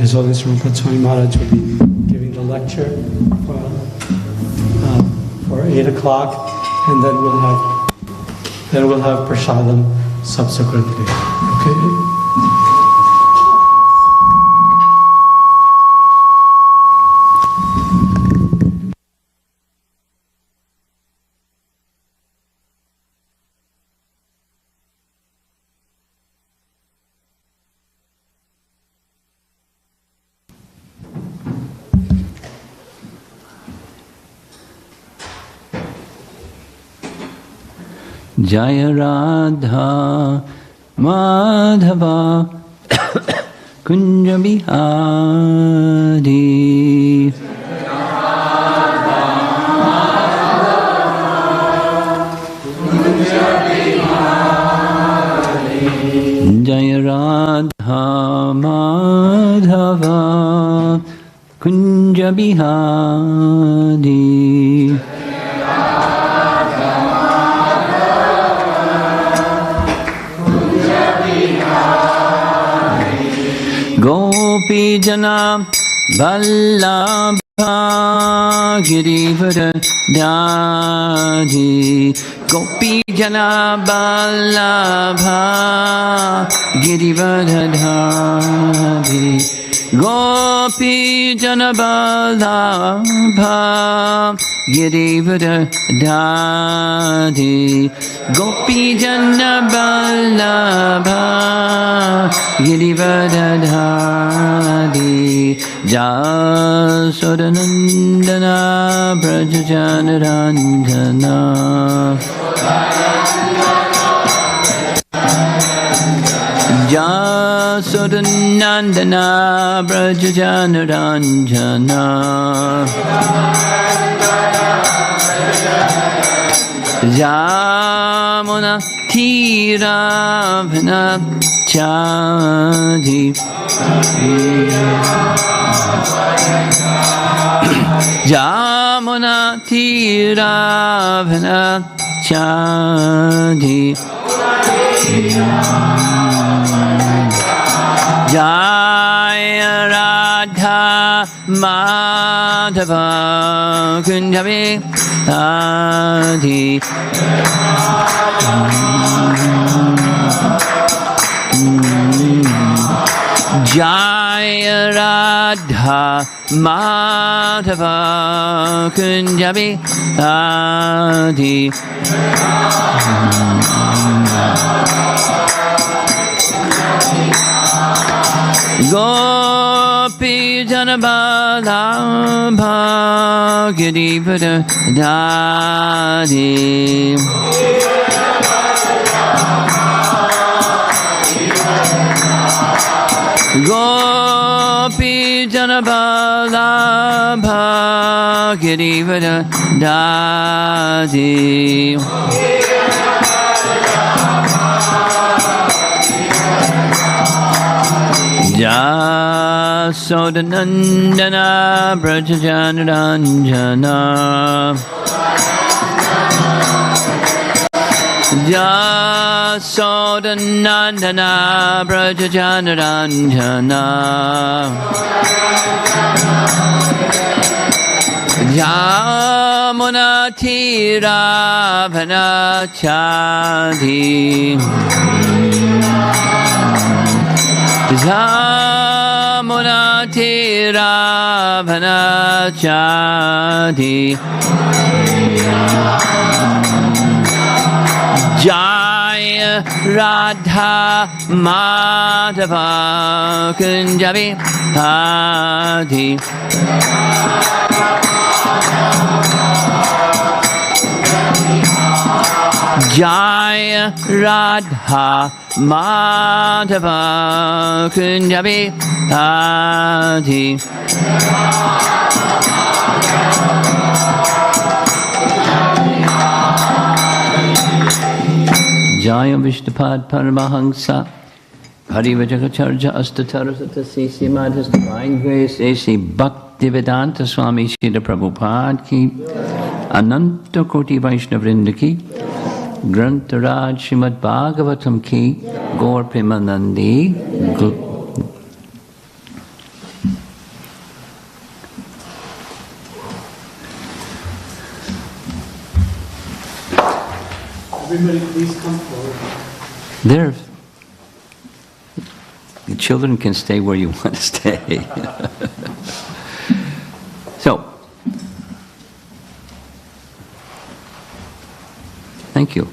His Holiness Rupa Swami Maharaj will be giving the lecture for 8 o'clock, and then we'll have prasadam subsequently. Okay. Jaya Radha Madhava Kunja Bihari Jaya Radha Madhava Kunja Bihari Gopi Jana Vallabha Girivardhari Gopi Jana Vallabha Girivardhari Gopi Jana Vallabha Girivardhari Gopi Jana Vallabha Girivardhari Jasodanandana Brajajanaranjana Jasodanandana Brajajanaranjana Jamuna Tiravana Chadi Jamuna Tiravana Chadi Jaya Radha Madhava Kunja Bihari Jaya Radha Madhava Kunja Bihari Gopi Jana Vallabha Girivardhari Gopi Jana Vallabha Girivardhari Jasodanandana Brajajanaranjana Jasodanandana Brajajanaranjana Jamuna Tiravana Chadi Jamuna Tiravana Chadi Jaya Radha Madhava Kunja Bihari Jaya Radha Madhava Kunja Bihari Jaya Vishnupad Paramahansa Parivajagacharya Astatarasata C.C. Madha's Divine Grace A.C. Bhaktivedanta Swami Srila Prabhupada Ki Ananta Koti Vaishnavrinda Ki Grantaraj Srimad Bhagavatam Ki Gaur Premanandi Everybody please come forward. There, the children can stay where you want to stay. So, thank you.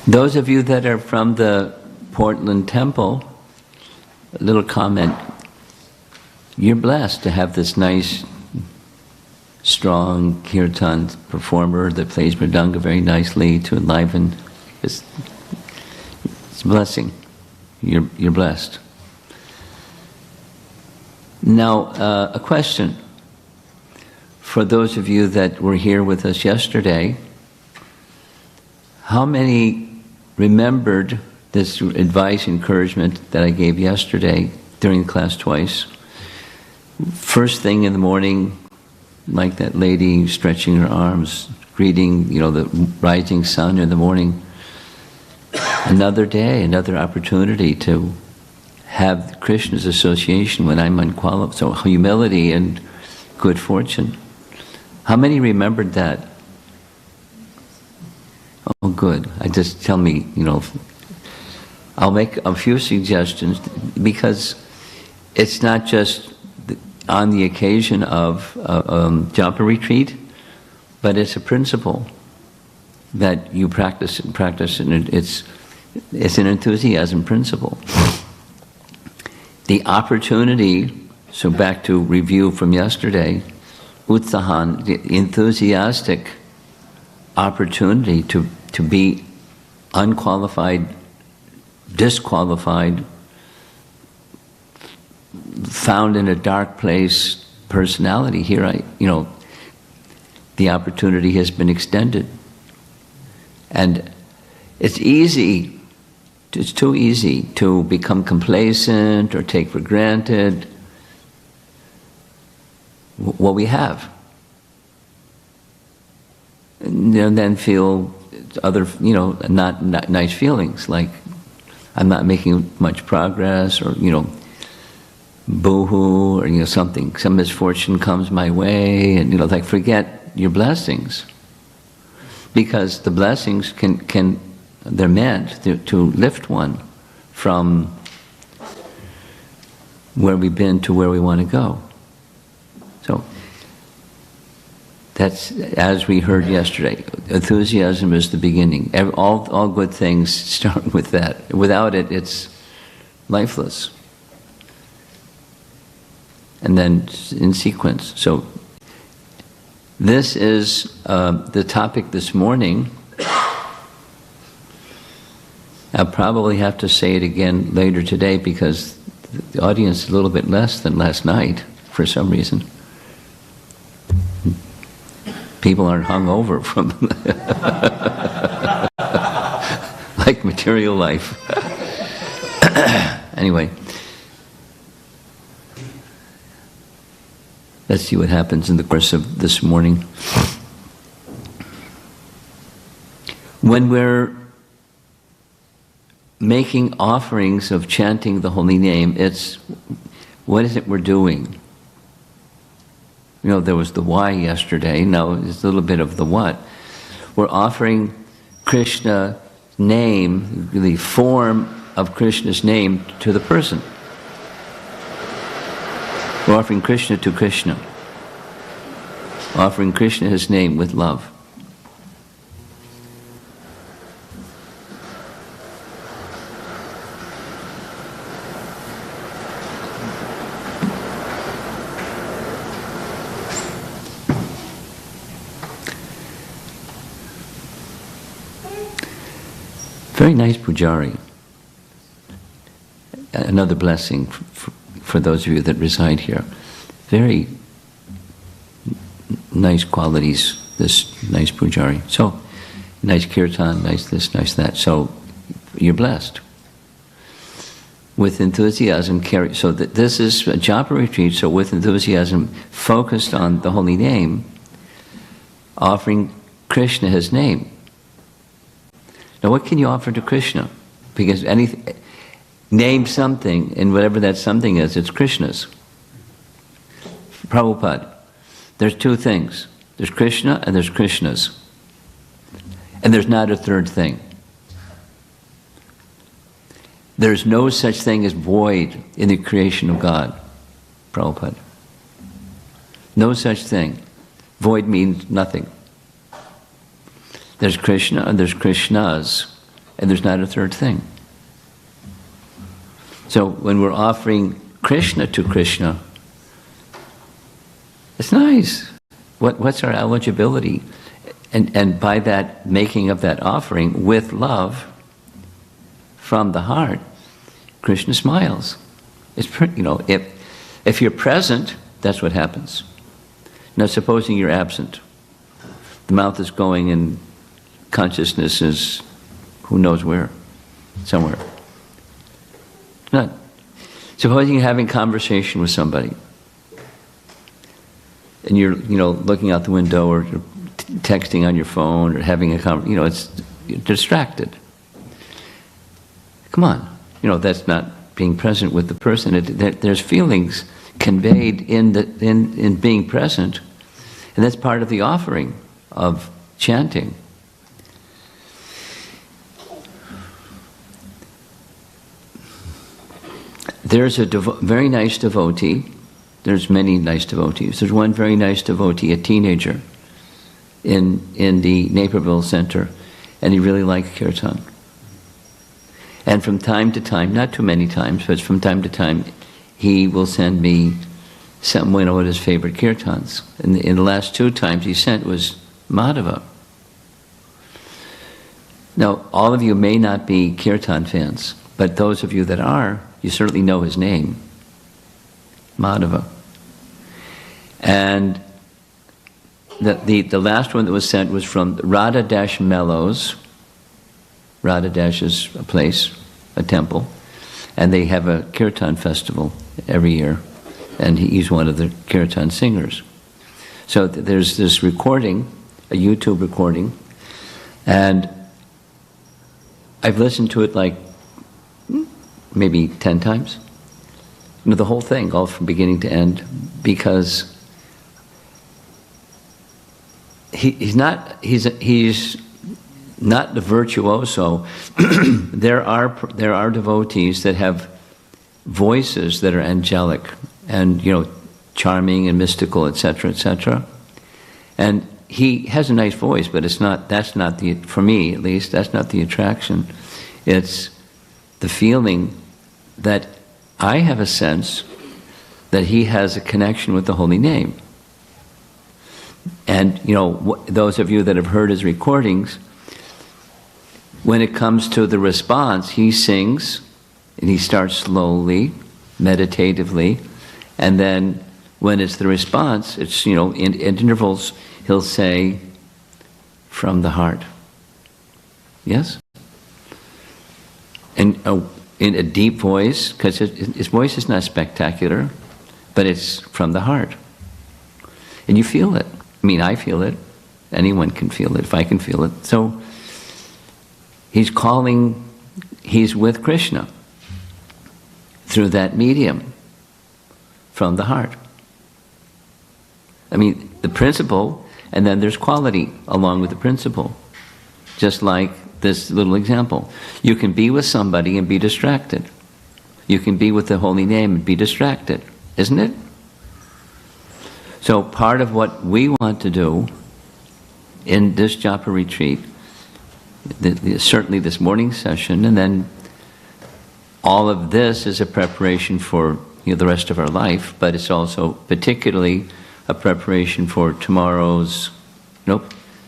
Those of you that are from the Portland Temple, a little comment. You're blessed to have this nice, strong kirtan performer that plays mridanga very nicely to enliven. It's a blessing. You're blessed. Now, a question. For those of you that were here with us yesterday, how many remembered this advice, encouragement that I gave yesterday during class twice? First thing in the morning, like that lady stretching her arms, greeting, the rising sun in the morning. Another day, another opportunity to have Krishna's association when I'm unqualified. So humility and good fortune. How many remembered that? Oh, good. Just tell me, I'll make a few suggestions because it's not just on the occasion of Japa retreat, but it's a principle that you practice, and it's an enthusiasm principle. The opportunity, so back to review from yesterday, utsahan, the enthusiastic opportunity to be unqualified, disqualified, found in a dark place personality. Here the opportunity has been extended. And it's too easy to become complacent or take for granted what we have. And then feel other, not nice feelings, like I'm not making much progress, or, boo-hoo, or, some misfortune comes my way, and, forget your blessings. Because the blessings they're meant to lift one from where we've been to where we want to go. So, that's, as we heard yesterday, enthusiasm is the beginning. All good things start with that. Without it, it's lifeless. And then in sequence. So this is the topic this morning. I'll probably have to say it again later today because the audience is a little bit less than last night for some reason. People aren't hung over from like material life. Anyway, let's see what happens in the course of this morning. When we're making offerings of chanting the holy name, what is it we're doing? There was the why yesterday, now it's a little bit of the what. We're offering Krishna's name, the form of Krishna's name, to the person. We're offering Krishna to Krishna. Offering Krishna his name with love. Very nice pujari. Another blessing for those of you that reside here. Very nice qualities, this nice pujari. So, nice kirtan, nice this, nice that. So, you're blessed. With enthusiasm, so that this is a Japa retreat, so with enthusiasm focused on the holy name, offering Krishna his name. Now, what can you offer to Krishna? Because name something, and whatever that something is, it's Krishna's. Prabhupada, There's two things. There's Krishna and there's Krishnas. And there's not a third thing. There's no such thing as void in the creation of God, Prabhupada. No such thing. Void means nothing. There's Krishna and there's Krishnas, and there's not a third thing. So when we're offering Krishna to Krishna, it's nice. What's our eligibility? And by that making of that offering with love from the heart, Krishna smiles. It's pretty, if you're present, that's what happens. Now supposing you're absent. The mouth is going and consciousness is who knows where, somewhere. Not. Supposing you're having conversation with somebody and you're, looking out the window or texting on your phone or having a conversation, you're distracted. Come on, that's not being present with the person. There's feelings conveyed in being present, and that's part of the offering of chanting. There's a very nice devotee. There's many nice devotees. There's one very nice devotee, a teenager, in the Naperville Center, and he really liked kirtan. And from time to time, not too many times, but from time to time, he will send me one of his favorite kirtans. And in the last 2 times he sent was Madhava. Now, all of you may not be kirtan fans, but those of you that are, you certainly know his name, Madhava. And the last one that was sent was from Radha Dash Mellows. Radha Dash is a place, a temple, and they have a kirtan festival every year, and he's one of the kirtan singers. So there's this recording, a YouTube recording, and I've listened to it like maybe 10 times. The whole thing, all from beginning to end, because he's not the virtuoso. There are devotees that have voices that are angelic and charming and mystical, etc., etc. And he has a nice voice, but for me at least, that's not the attraction. It's the feeling that I have a sense that he has a connection with the holy name. And those of you that have heard his recordings, when it comes to the response, he sings, and he starts slowly, meditatively, and then when it's the response, it's, in intervals, he'll say, from the heart. Yes? And in a deep voice, because his voice is not spectacular, but it's from the heart. And you feel it. I feel it. Anyone can feel it, if I can feel it. So, he's with Krishna through that medium from the heart. The principle, and then there's quality along with the principle. Just like this little example. You can be with somebody and be distracted. You can be with the holy name and be distracted, isn't it? So part of what we want to do in this Japa retreat, certainly this morning session, and then all of this is a preparation for the rest of our life, but it's also particularly a preparation for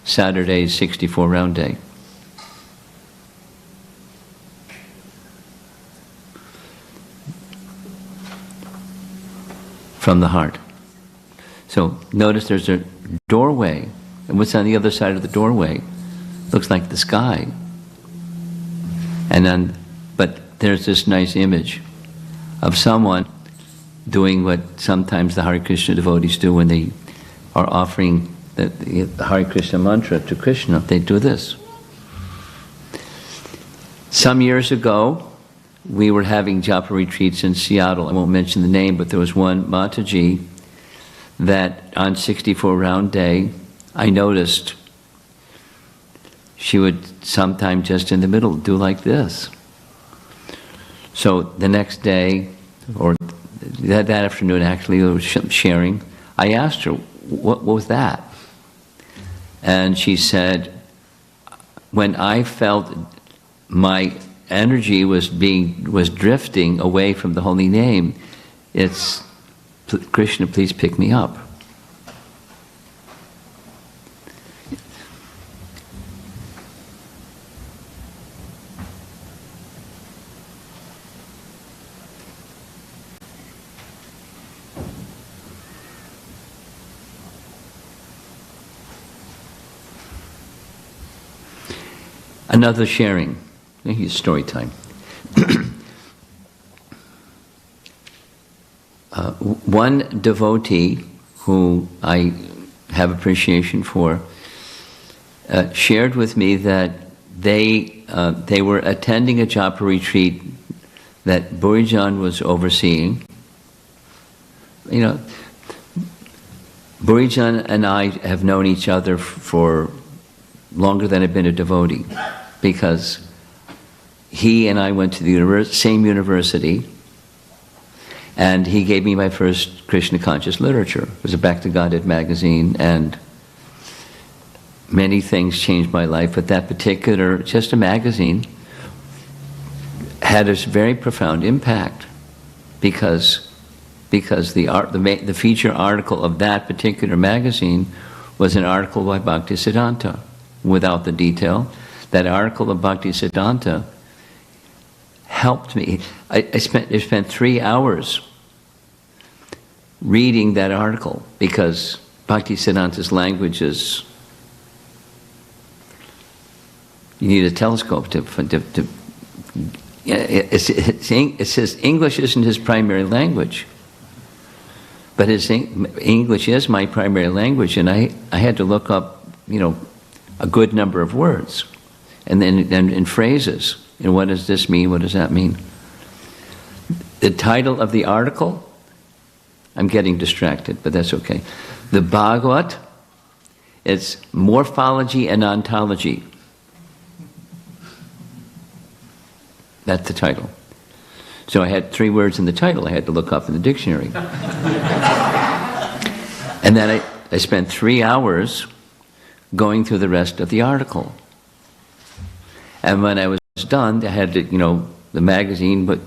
Saturday's 64 round day. From the heart. So notice there's a doorway, and what's on the other side of the doorway? Looks like the sky. But there's this nice image of someone doing what sometimes the Hare Krishna devotees do when they are offering the Hare Krishna mantra to Krishna. They do this. Some years ago, we were having Japa retreats in Seattle. I won't mention the name, but there was one Mataji that on 64 round day, I noticed she would sometime just in the middle do like this. So the next day, or that afternoon actually, I was sharing, I asked her, what was that? And she said, when I felt my energy was drifting away from the holy name, it's, Krishna, please pick me up. Another sharing. Here's story time. One devotee who I have appreciation for shared with me that they were attending a Japa retreat that Burijan was overseeing. You know, Burijan and I have known each other for longer than I've been a devotee, because he and I went to the same university, and he gave me my first Krishna conscious literature. It was a Back to Godhead magazine, and many things changed my life, but that particular, just a magazine, had a very profound impact, because the feature article of that particular magazine was an article by Bhaktisiddhanta, without the detail. That article of Bhaktisiddhanta helped me. I spent 3 hours reading that article, because Bhaktisiddhanta's language is, you need a telescope to it says English isn't his primary language, but his English is my primary language, and I had to look up, a good number of words, and then in phrases. And what does this mean? What does that mean? The title of the article, I'm getting distracted, but that's okay. The Bhagavat, it's morphology and ontology. That's the title. So I had 3 words in the title I had to look up in the dictionary. And then I spent 3 hours going through the rest of the article. And when I was done, I had to, the magazine, but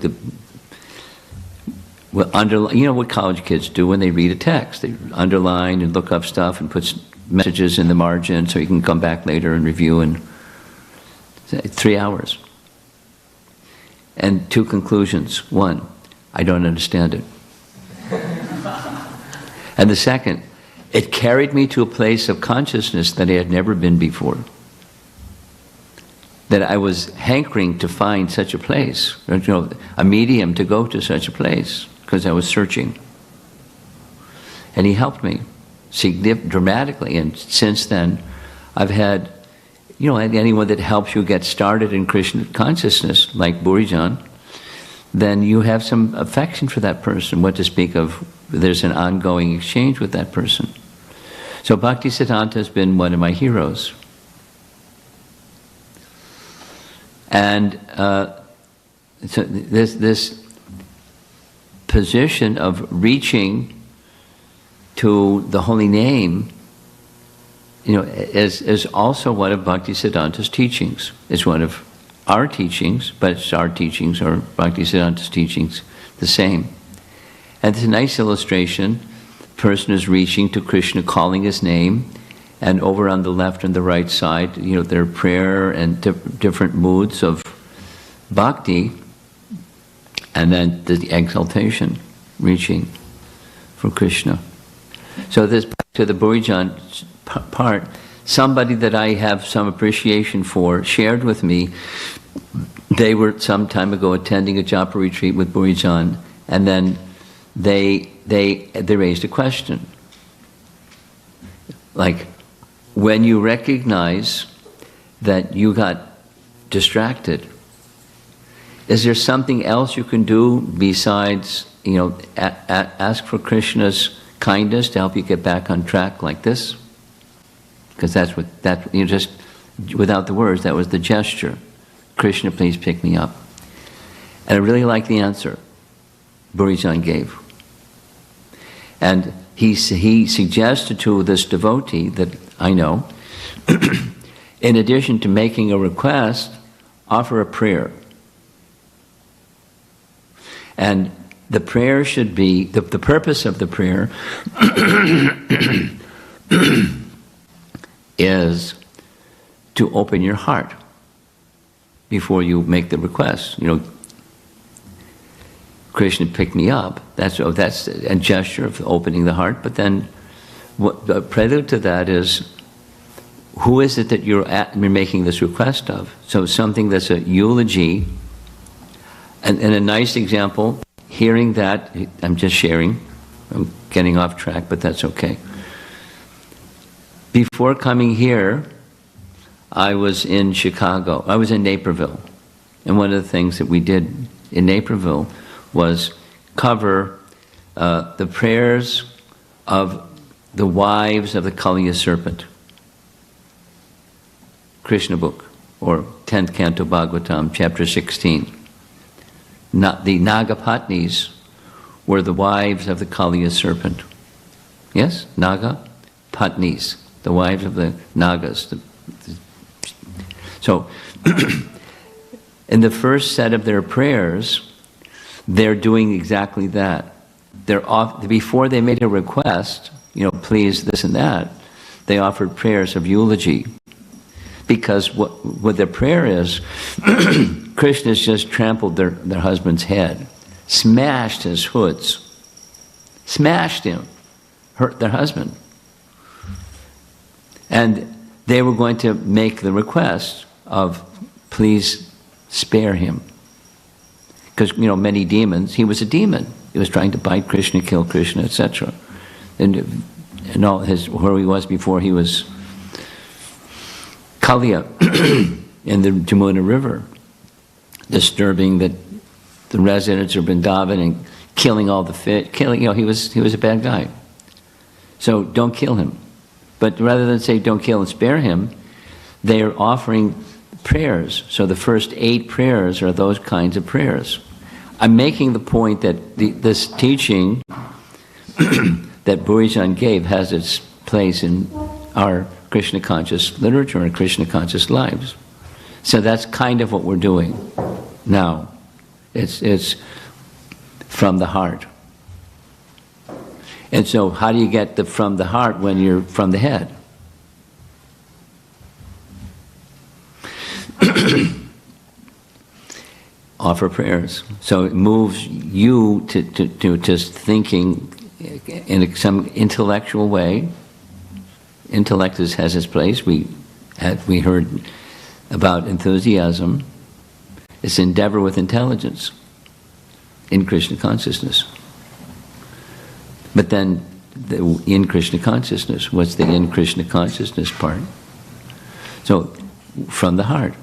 what college kids do when they read a text. They underline and look up stuff and put messages in the margin so you can come back later and review. And 3 hours. And 2 conclusions. 1, I don't understand it. And the second, it carried me to a place of consciousness that I had never been before. That I was hankering to find such a place, a medium to go to such a place, because I was searching. And he helped me dramatically. And since then, I've had, anyone that helps you get started in Krishna consciousness, like Burijan, then you have some affection for that person. What to speak of, there's an ongoing exchange with that person. So Bhaktisiddhanta has been one of my heroes. And so this position of reaching to the holy name, is also one of Bhaktisiddhanta's teachings. It's one of our teachings, but it's our teachings or Bhaktisiddhanta's teachings the same. And it's a nice illustration. The person is reaching to Krishna, calling his name, and over on the left and the right side, their prayer and different moods of bhakti, and then the exaltation, reaching for Krishna. So this, back to the Burijan part, somebody that I have some appreciation for shared with me, they were some time ago attending a Japa retreat with Burijan, and then they raised a question. Like, when you recognize that you got distracted, is there something else you can do besides, ask for Krishna's kindness to help you get back on track like this? Because that's what, you just, without the words, that was the gesture. Krishna, please pick me up. And I really like the answer Burijan gave. And he suggested to this devotee that I know, in addition to making a request, offer a prayer. And the prayer should be, the purpose of the prayer is to open your heart before you make the request. You know, Krishna pick me up. That's a gesture of opening the heart. But then, what the prelude to that is, who is it that you're making this request of? So something that's a eulogy, and a nice example. Hearing that, I'm just sharing. I'm getting off track, but that's okay. Before coming here, I was in Chicago. I was in Naperville. And one of the things that we did in Naperville was cover the prayers of the wives of the Kaliya serpent. Krishna book, or 10th Canto Bhagavatam, chapter 16. The Nagapatnis were the wives of the Kaliya serpent. Yes? Naga Patnis, the wives of the Nagas. So, in the first set of their prayers, they're doing exactly that. Before they made a request, please this and that, they offered prayers of eulogy. Because what their prayer is, Krishna's just trampled their husband's head, smashed his hoods, smashed him, hurt their husband. And they were going to make the request of, please spare him. Because, many demons, he was a demon. He was trying to bite Krishna, kill Krishna, etc. And all where he was before he was Kaliya in the Jamuna River, disturbing the residents of Vrindavan and killing all the fish, he was a bad guy. So don't kill him. But rather than say don't kill and spare him, they are offering prayers. So the first 8 prayers are those kinds of prayers. I'm making the point that this teaching that Burijan gave has its place in our Krishna conscious literature and Krishna conscious lives. So that's kind of what we're doing now. It's from the heart. And so how do you get from the heart when you're from the head? Offer prayers. So it moves you to just thinking in some intellectual way. Intellect has its place. We heard about enthusiasm. It's endeavor with intelligence in Krishna consciousness. But then, in Krishna consciousness, what's the in Krishna consciousness part? So, from the heart,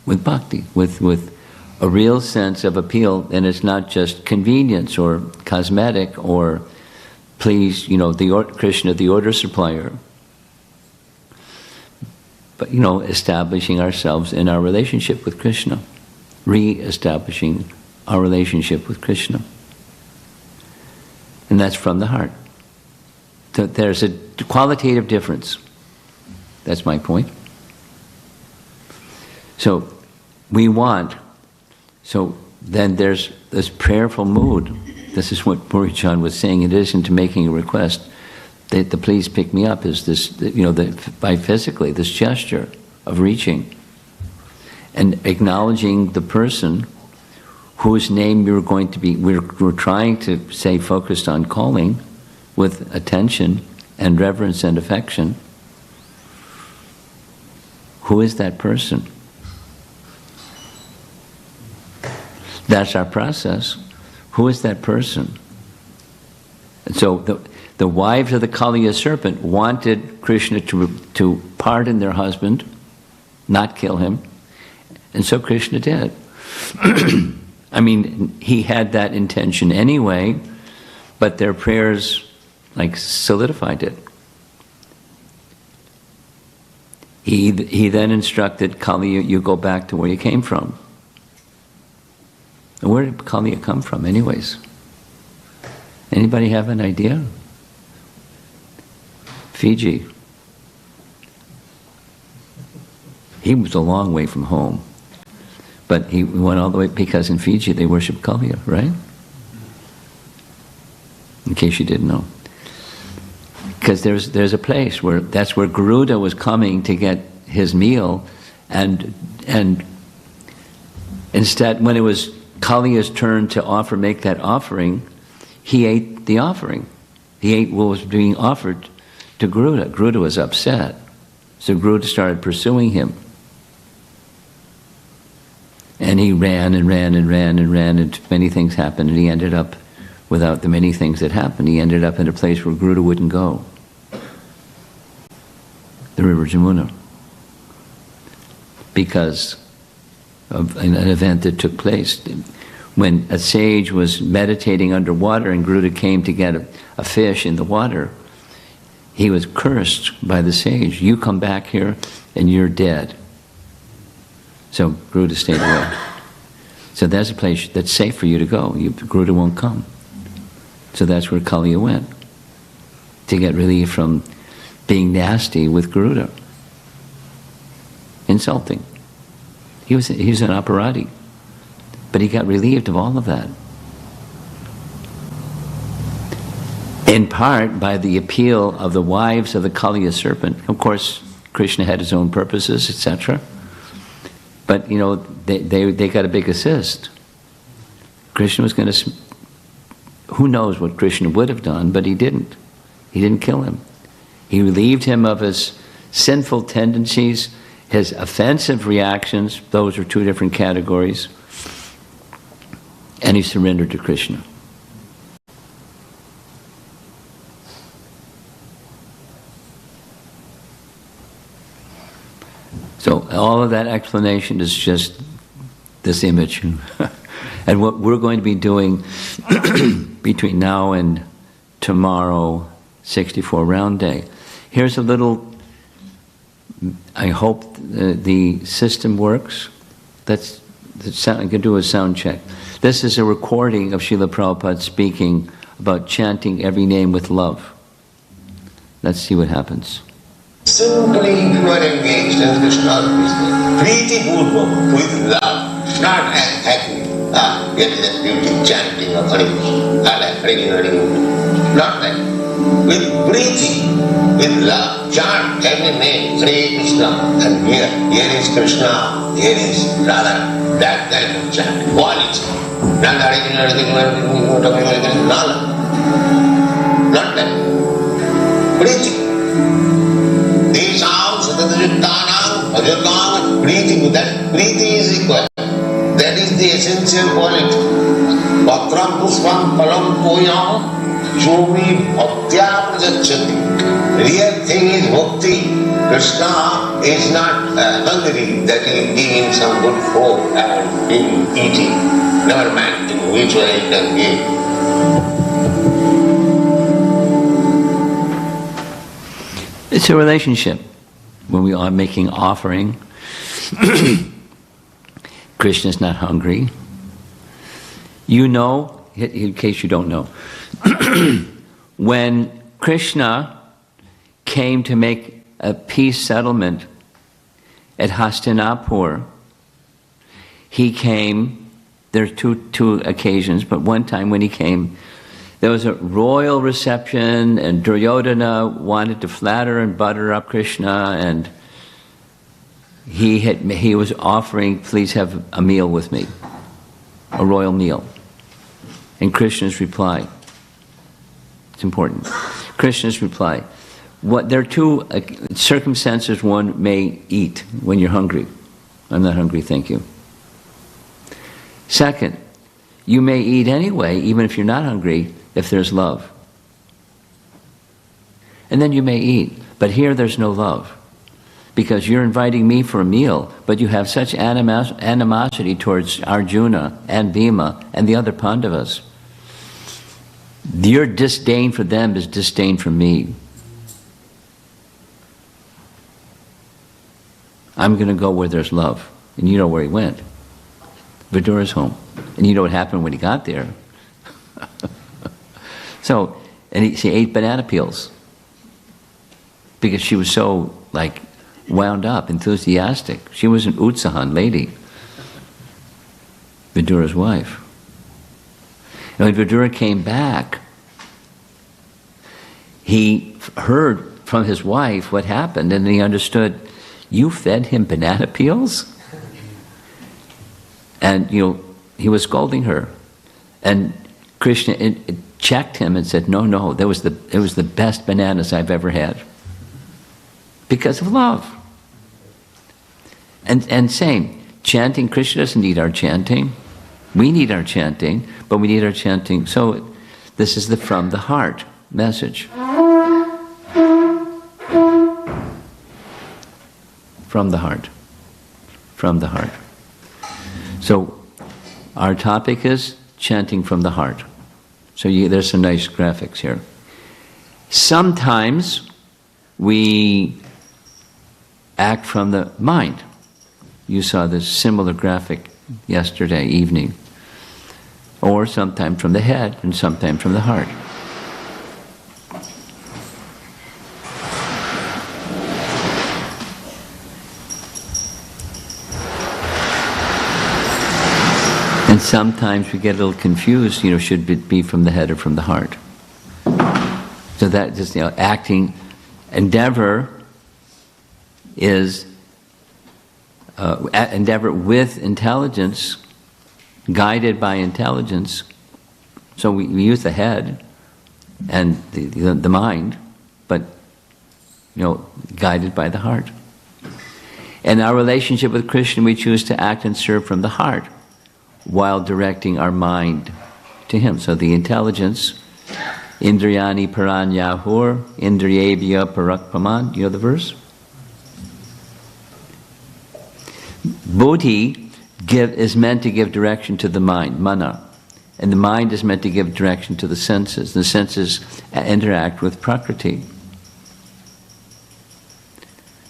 with bhakti, with a real sense of appeal, and it's not just convenience or cosmetic or please, Krishna, the order supplier. But, establishing ourselves in our relationship with Krishna. Re-establishing our relationship with Krishna. And that's from the heart. So there's a qualitative difference. That's my point. So, then there's this prayerful mood. This is what Burijan was saying. In addition to making a request, the please pick me up is this, by physically, this gesture of reaching and acknowledging the person whose name we're trying to say focused on calling with attention and reverence and affection. Who is that person? That's our process. Who is that person? And so the wives of the Kaliya serpent wanted Krishna to pardon their husband, not kill him, and so Krishna did. I mean, he had that intention anyway, But their prayers like solidified it. He then instructed Kali, you go back to where you came from. And where did Kali come from anyways? Anybody have an idea? Fiji. He was a long way from home. But he went all the way, because in Fiji they worship Kali, right? In case you didn't know. Because there's a place where, that's where Garuda was coming to get his meal, and instead, when it was Kalia's turn to make that offering, he ate the offering. He ate what was being offered to Garuda. Garuda was upset. So Garuda started pursuing him. And he ran and ran and ran and ran, and many things happened, and he ended up, without the many things that happened, he ended up in a place where Garuda wouldn't go. The river Jamuna. Because of an event that took place. When a sage was meditating underwater and Garuda came to get a fish in the water, he was cursed by the sage. You come back here and you're dead. So Garuda stayed away. So that's a place that's safe for you to go. Garuda won't come. So that's where Kaliya went, to get relief from being nasty with Garuda. Insulting. He was an aparati. But he got relieved of all of that. In part by the appeal of the wives of the Kaliya serpent. Of course, Krishna had his own purposes, etc. But, you know, they got a big assist. Krishna was going to... Who knows what Krishna would have done, but he didn't. He didn't kill him. He relieved him of his sinful tendencies, his offensive reactions. Those are two different categories. And he surrendered to Krishna. So all of that explanation is just this image. And what we're going to be doing between now and tomorrow, 64 round day. Here's a little, I hope the system works. I'm going to do a sound check. This is a recording of Srila Prabhupada speaking about chanting every name with love. Let's see what happens. Simply, if you are engaged in Krishna's business, Preeti Purvam, with love, not acting, get the beauty chanting of Hare Krishna, not that. With Preeti, with love, chant every name, Hare Krishna, and here is Krishna, here is Radha, that kind of chant, quality. Not Hare Krishna, not that. Preeti. That Preeti is equal. That is the essential quality. Patram puspam palam poyam shomi bhaktya prajachati. Real thing is bhakti. Krishna is not hungry that he will give him some good food and he will eat it. Never mind in which way he can give. It's a relationship. When we are making offering, Krishna's not hungry. You know, in case you don't know, when Krishna came to make a peace settlement at Hastinapur, he came, there's two occasions, but one time when he came, there was a royal reception, and Duryodhana wanted to flatter and butter up Krishna, and he was offering, please have a meal with me, a royal meal. And Krishna's reply, it's important, Krishna's reply, there are two circumstances one may eat when you're hungry. I'm not hungry, thank you. Second, you may eat anyway, even if you're not hungry, if there's love. And then you may eat, but here there's no love. Because you're inviting me for a meal, but you have such animosity towards Arjuna and Bhima and the other Pandavas. Your disdain for them is disdain for me. I'm going to go where there's love. And you know where he went. Vidura's home. And you know what happened when he got there. So, and she ate banana peels. Because she was so, like, wound up, enthusiastic. She was an Utsahan lady. Vidura's wife. And when Vidura came back, he heard from his wife what happened, and he understood, you fed him banana peels? And, he was scolding her. And Krishna checked him and said, no, it was the best bananas I've ever had. Because of love. And same, chanting, Krishna doesn't need our chanting. We need our chanting, but we need our chanting. So this is the from the heart message. From the heart. From the heart. So our topic is chanting from the heart. So there's some nice graphics here. Sometimes we act from the mind. You saw this similar graphic yesterday evening. Or sometimes from the head and sometimes from the heart. And sometimes we get a little confused, should it be from the head or from the heart? So that just, acting, endeavor is endeavor with intelligence, guided by intelligence. So we use the head and the mind, but guided by the heart. In our relationship with Krishna, we choose to act and serve from the heart, while directing our mind to him. So the intelligence, Indriyani paranyahur, Indriyebhya parakpaman. You know the verse? Buddhi is meant to give direction to the mind, mana. And the mind is meant to give direction to the senses. The senses interact with prakriti.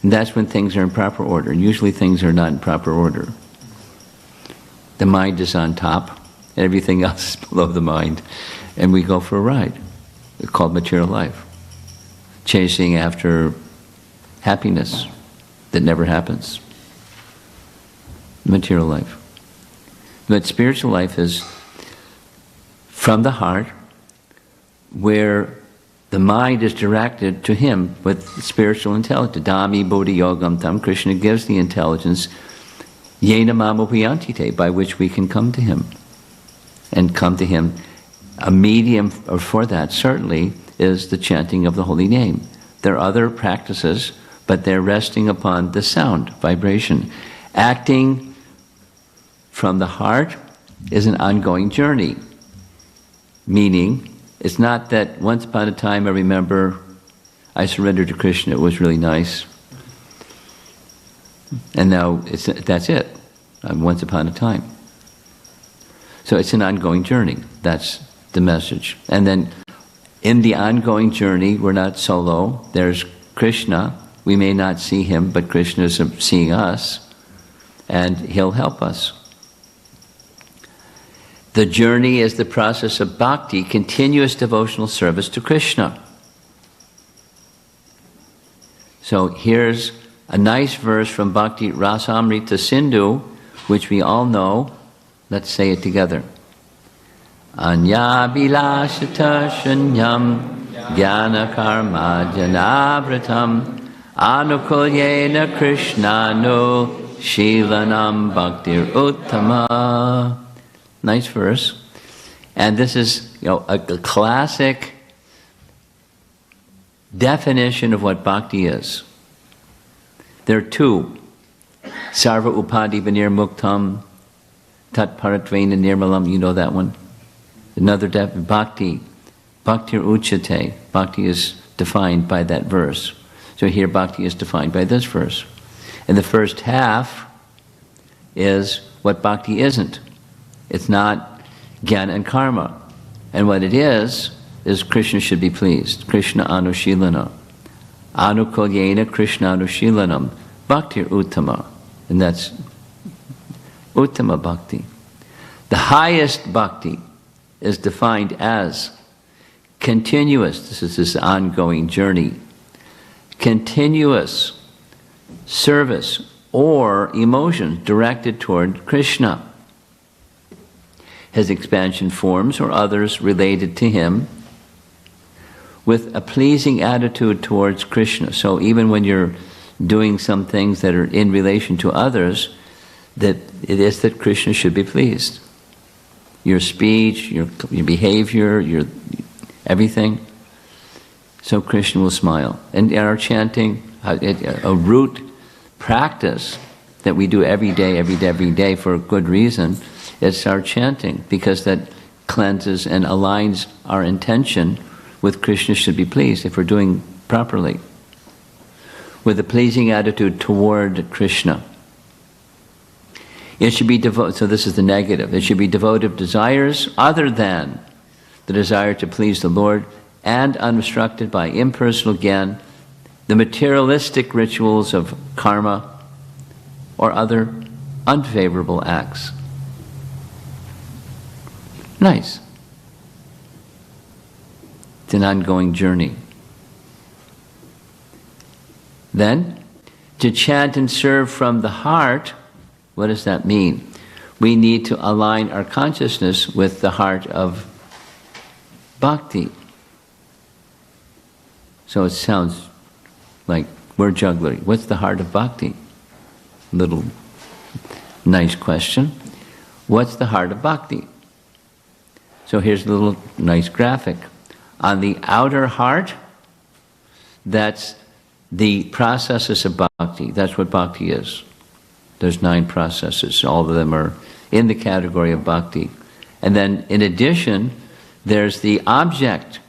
And that's when things are in proper order. Usually things are not in proper order. The mind is on top, and everything else is below the mind. And we go for a ride. It's called material life. Chasing after happiness that never happens. Material life. But spiritual life is from the heart, where the mind is directed to him with spiritual intelligence. Dami bodhi yogam tam. Krishna gives the intelligence, yena mamopiyantite, by which we can come to him. And come to him. A medium for that certainly is the chanting of the holy name. There are other practices, but they're resting upon the sound, vibration. Acting from the heart is an ongoing journey. Meaning, it's not that once upon a time I remember I surrendered to Krishna, it was really nice. And now that's it. Once upon a time. So it's an ongoing journey. That's the message. And then in the ongoing journey, we're not solo. There's Krishna. We may not see him, but Krishna is seeing us, and he'll help us. The journey is the process of bhakti, continuous devotional service to Krishna. So here's a nice verse from Bhakti Rasamrita Sindhu, which we all know. Let's say it together. Anya bilashata shanyam jnana karma janavratam anukulyena krishnano shilanam bhaktir uttama. Nice verse. And this is a classic definition of what bhakti is. There are two. Sarva upadi vinir muktam tat paratvena nirmalam. You know that one. Another bhakti. Bhaktir uchate. Bhakti is defined by that verse. So here bhakti is defined by this verse. And the first half is what bhakti isn't. It's not jnana and karma. And what it is is Krishna should be pleased. Krishna anushilana. Anukulyena Krishna anushilanam. Bhaktir uttama. And that's uttama bhakti. The highest bhakti is defined as continuous, this is this ongoing journey, continuous service or emotions directed toward Krishna, his expansion forms or others related to him, with a pleasing attitude towards Krishna. So even when you're doing some things that are in relation to others, that it is that Krishna should be pleased. Your speech, your behavior, your everything. So Krishna will smile. And our chanting, a root practice that we do every day for a good reason, it's our chanting, because that cleanses and aligns our intention with Krishna should be pleased if we're doing properly. With a pleasing attitude toward Krishna. It should be devoted, so this is the negative, it should be devoid of desires other than the desire to please the Lord, and unobstructed by impersonal gyan, the materialistic rituals of karma, or other unfavorable acts. Nice. It's an ongoing journey. Then, to chant and serve from the heart, what does that mean? We need to align our consciousness with the heart of bhakti. So it sounds like word jugglery. What's the heart of bhakti? Little nice question. What's the heart of bhakti? So here's a little nice graphic. On the outer heart, that's the processes of bhakti. That's what bhakti is. There's 9 processes. All of them are in the category of bhakti. And then in addition, there's the object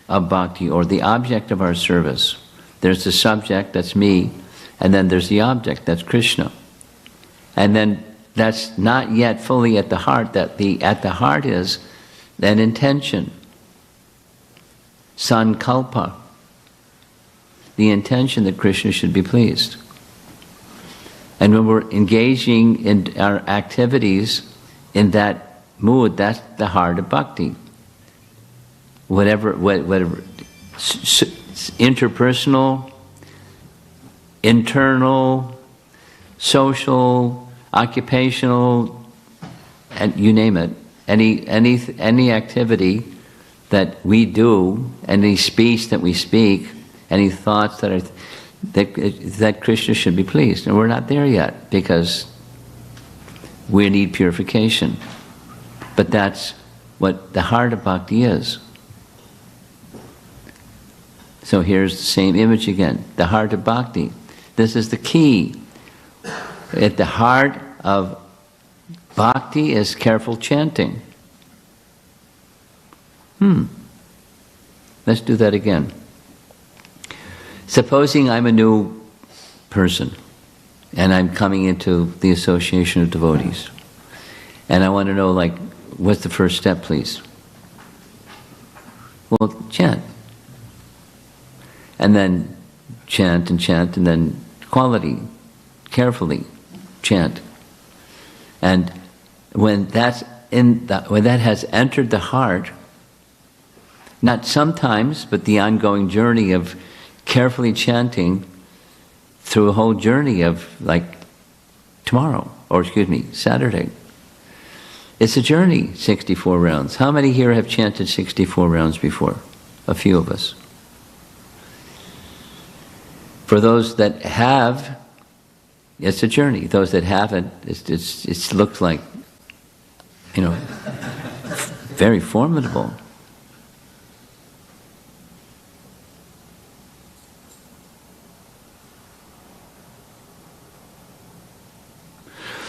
of bhakti, or the object of our service. There's the subject, that's me, and then there's the object, that's Krishna. And then that's not yet fully at the heart. At the heart is an intention. Sankalpa. The intention that Krishna should be pleased. And when we're engaging in our activities in that mood, that's the heart of bhakti. Whatever interpersonal, internal, social, occupational, and you name it, any activity that we do, any speech that we speak, any thoughts that Krishna should be pleased. And we're not there yet because we need purification. But that's what the heart of bhakti is. So here's the same image again, the heart of bhakti. This is the key. At the heart of bhakti is careful chanting. Let's do that again. Supposing I'm a new person and I'm coming into the association of devotees, and I want to know, like, what's the first step, please? Well, chant. And then chant, and then quality, carefully chant. And when when that has entered the heart, not sometimes, but the ongoing journey of carefully chanting through a whole journey of, like, Saturday. It's a journey, 64 rounds. How many here have chanted 64 rounds before? A few of us. For those that have, it's a journey. Those that haven't, it looks like, very formidable.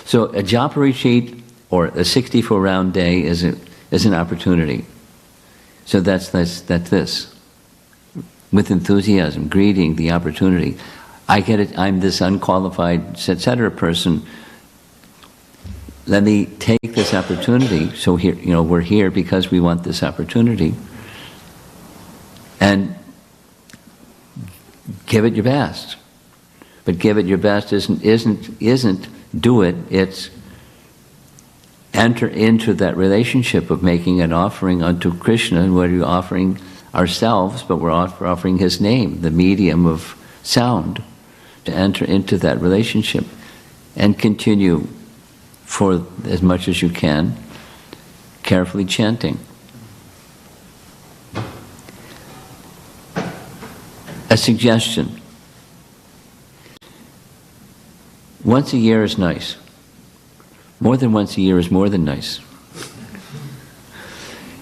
So a Japa retreat or a 64-round day is an opportunity. So that's this. With enthusiasm, greeting the opportunity. I get it, I'm this unqualified, etc. person. Let me take this opportunity. So here, we're here because we want this opportunity And give it your best. But give it your best isn't do it, it's enter into that relationship of making an offering unto Krishna, and we're offering ourselves, but we're offering His name, the medium of sound, to enter into that relationship and continue for as much as you can, carefully chanting. A suggestion. Once a year is nice. More than once a year is more than nice.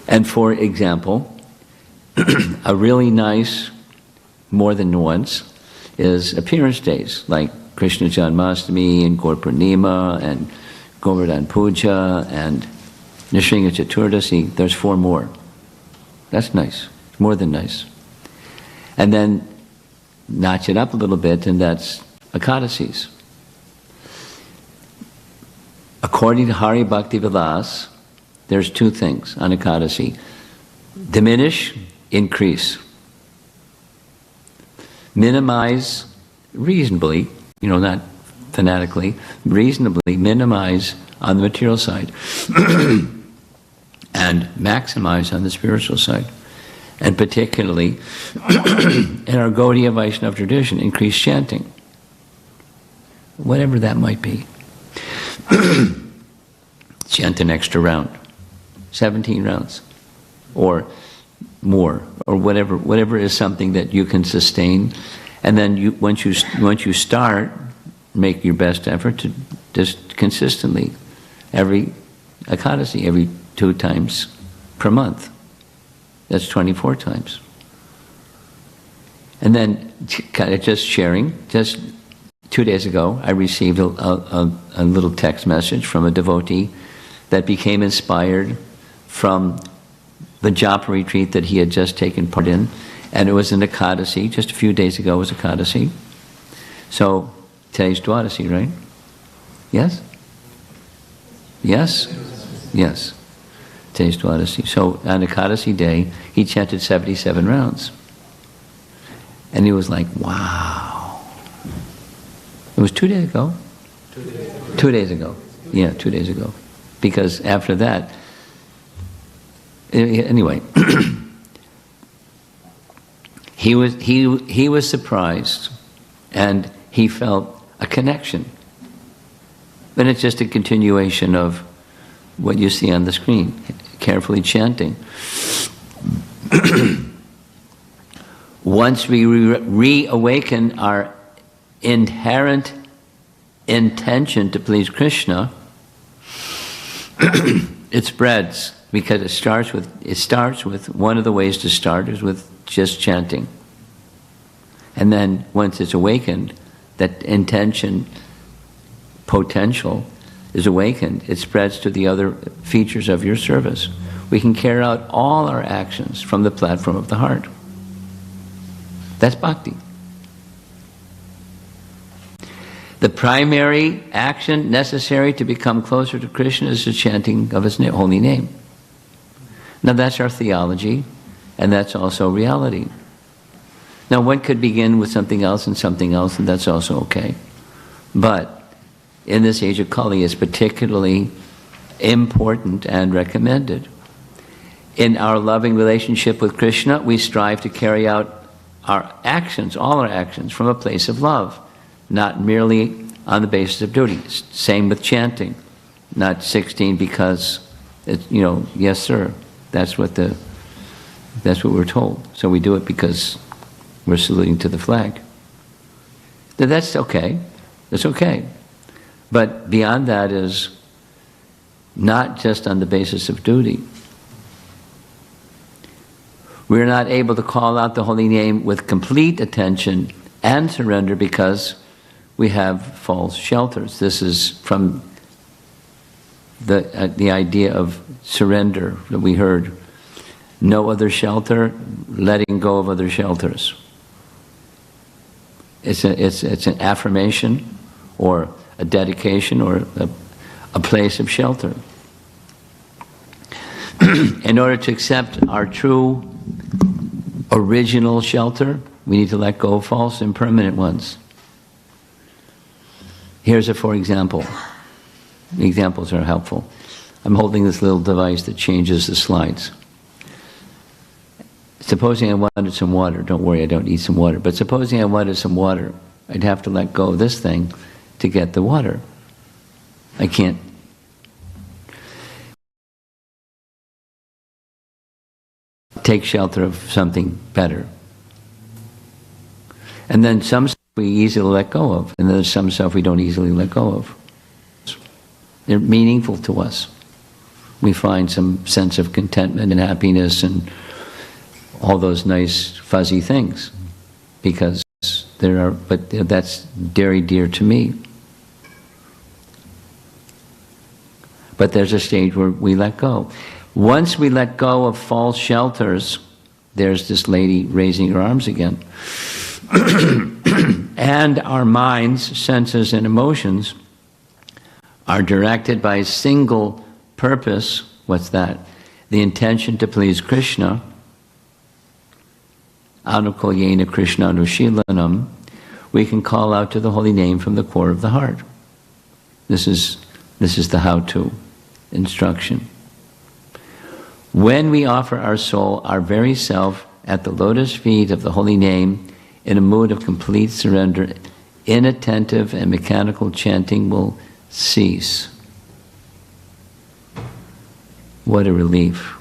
And for example, a really nice, more than once, is appearance days, like Krishna Janmashtami and Gaur Purnima and Govardhan Puja and Nrsimha Chaturdasi. There's 4 more. That's nice. More than nice. And then notch it up a little bit, and that's Ekadasis. According to Hari Bhakti Vilas, there's 2 things on Ekadasi. Diminish, increase. Minimize reasonably, not fanatically, reasonably minimize on the material side and maximize on the spiritual side. And particularly in our Gaudiya Vaishnava tradition, increase chanting. Whatever that might be. Chant an extra round, 17 rounds, or more, or whatever is something that you can sustain. And then once you start, make your best effort to just consistently, every Ekadasi, every 2 times per month. That's 24 times. And then, kind of just sharing, just 2 days ago, I received a little text message from a devotee that became inspired from the Japa retreat that he had just taken part in. And it was an Ekadasi, just a few days ago was Ekadasi. So, today's Dwadasi, right? Yes? Yes? Yes. Today's Dwadasi. So, on Ekadasi day, he chanted 77 rounds. And he was like, wow. It was 2 days ago? 2 days ago. 2 days ago. Yeah, 2 days ago. Because after that, anyway, he was surprised, and he felt a connection. But it's just a continuation of what you see on the screen, carefully chanting. Once we reawaken our inherent intention to please Krishna, it spreads, because it starts with one of the ways to start is with just chanting. And then once it's awakened, that intention potential is awakened, it spreads to the other features of your service. We can carry out all our actions from the platform of the heart. That's bhakti. The primary action necessary to become closer to Krishna is the chanting of His holy name. Now that's our theology, and that's also reality. Now one could begin with something else, and that's also okay. But in this age of Kali, it's particularly important and recommended. In our loving relationship with Krishna, we strive to carry out our actions, all our actions, from a place of love, not merely on the basis of duty. Same with chanting, not 16 because, yes sir, that's what we're told. So we do it because we're saluting to the flag. That's okay. That's okay. But beyond that is not just on the basis of duty. We're not able to call out the holy name with complete attention and surrender because we have false shelters. This is from the idea of surrender that we heard. No other shelter, letting go of other shelters. It's an affirmation or a dedication or a place of shelter. In order to accept our true original shelter. We need to let go of false and permanent ones. Here's a for example. The examples are helpful. I'm holding this little device that changes the slides. Supposing I wanted some water, don't worry, I don't need some water, but supposing I wanted some water, I'd have to let go of this thing to get the water. I can't. Take shelter of something better. And then some stuff we easily let go of, and then there's some stuff we don't easily let go of. They're meaningful to us. We find some sense of contentment and happiness and all those nice fuzzy things, because but that's very dear to me. But there's a stage where we let go. Once we let go of false shelters, there's this lady raising her arms again. And our minds, senses, and emotions are directed by a single purpose. What's that? The intention to please Krishna. Anukulyena Krishna Anushilanam. We can call out to the holy name from the core of the heart. This is the how-to instruction. When we offer our soul, our very self, at the lotus feet of the holy name, in a mood of complete surrender, inattentive and mechanical chanting will cease. What a relief.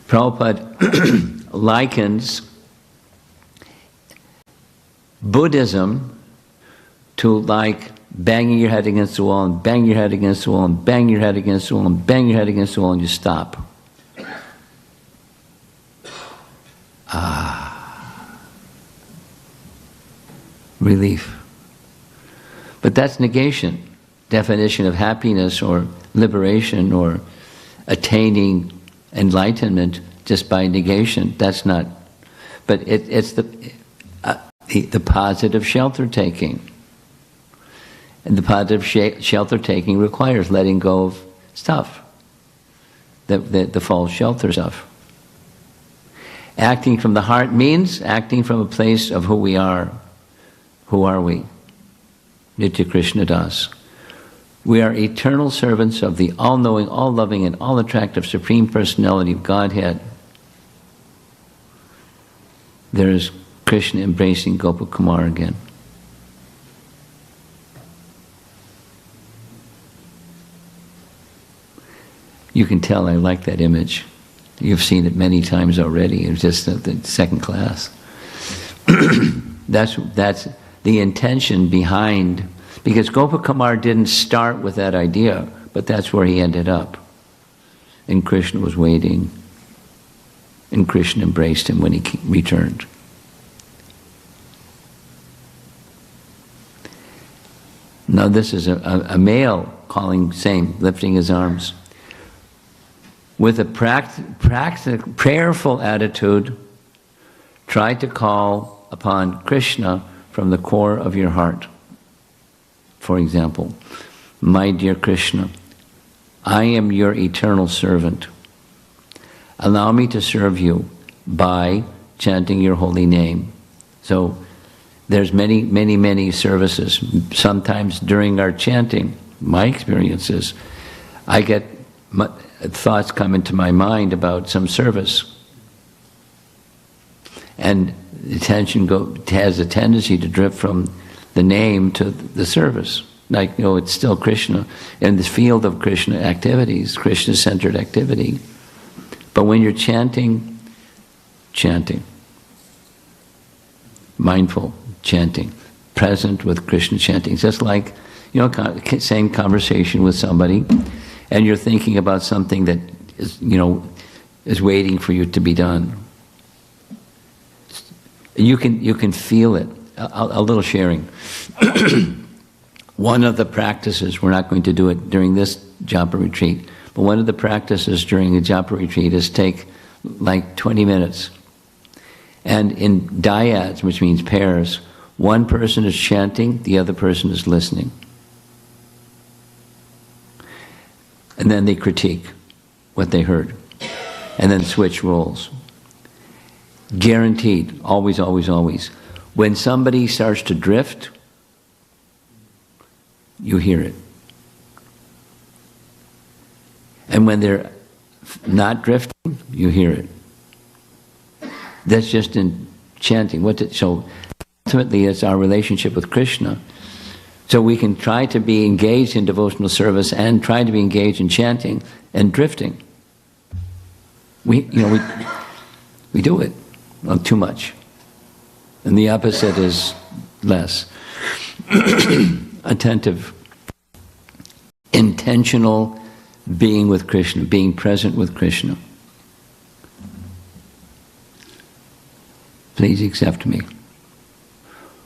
Prabhupada likens Buddhism to like banging your head against the wall and bang your head against the wall and bang your head against the wall and bang your head against the wall and you stop. Relief. But that's negation. Definition of happiness or liberation or attaining enlightenment just by negation. That's not. But it's the positive shelter taking. And the positive shelter taking requires letting go of stuff, the false shelter stuff. Acting from the heart means acting from a place of who we are. Who are we? Nitya Krishna Das. We are eternal servants of the all-knowing, all-loving, and all-attractive Supreme Personality of Godhead. There is Krishna embracing Gopakumar again. You can tell I like that image. You've seen it many times already. It's just the second class. That's the intention behind, because Gopakumar didn't start with that idea, but that's where he ended up. And Krishna was waiting, and Krishna embraced him when he returned. Now this is a male calling, same, lifting his arms. With a prayerful attitude, try to call upon Krishna from the core of your heart. For example, my dear Krishna, I am your eternal servant. Allow me to serve you by chanting your holy name. So there's many services. Sometimes during our chanting, my experience is, I get thoughts come into my mind about some service. And attention has a tendency to drift from the name to the service. Like, it's still Krishna, in the field of Krishna activities, Krishna-centered activity. But when you're chanting, mindful chanting, present with Krishna chanting. Just like, same conversation with somebody, and you're thinking about something that is waiting for you to be done. You can feel it. A little sharing. One of the practices, we're not going to do it during this Japa retreat, but one of the practices during a Japa retreat is take like 20 minutes. And in dyads, which means pairs, one person is chanting, the other person is listening. And then they critique what they heard. And then switch roles. Guaranteed. Always, always, always. When somebody starts to drift, you hear it. And when they're not drifting, you hear it. That's just in chanting. So ultimately, it's our relationship with Krishna. So we can try to be engaged in devotional service and try to be engaged in chanting and drifting. We do it too much. And the opposite is less. Attentive, intentional being with Krishna, being present with Krishna. Please accept me.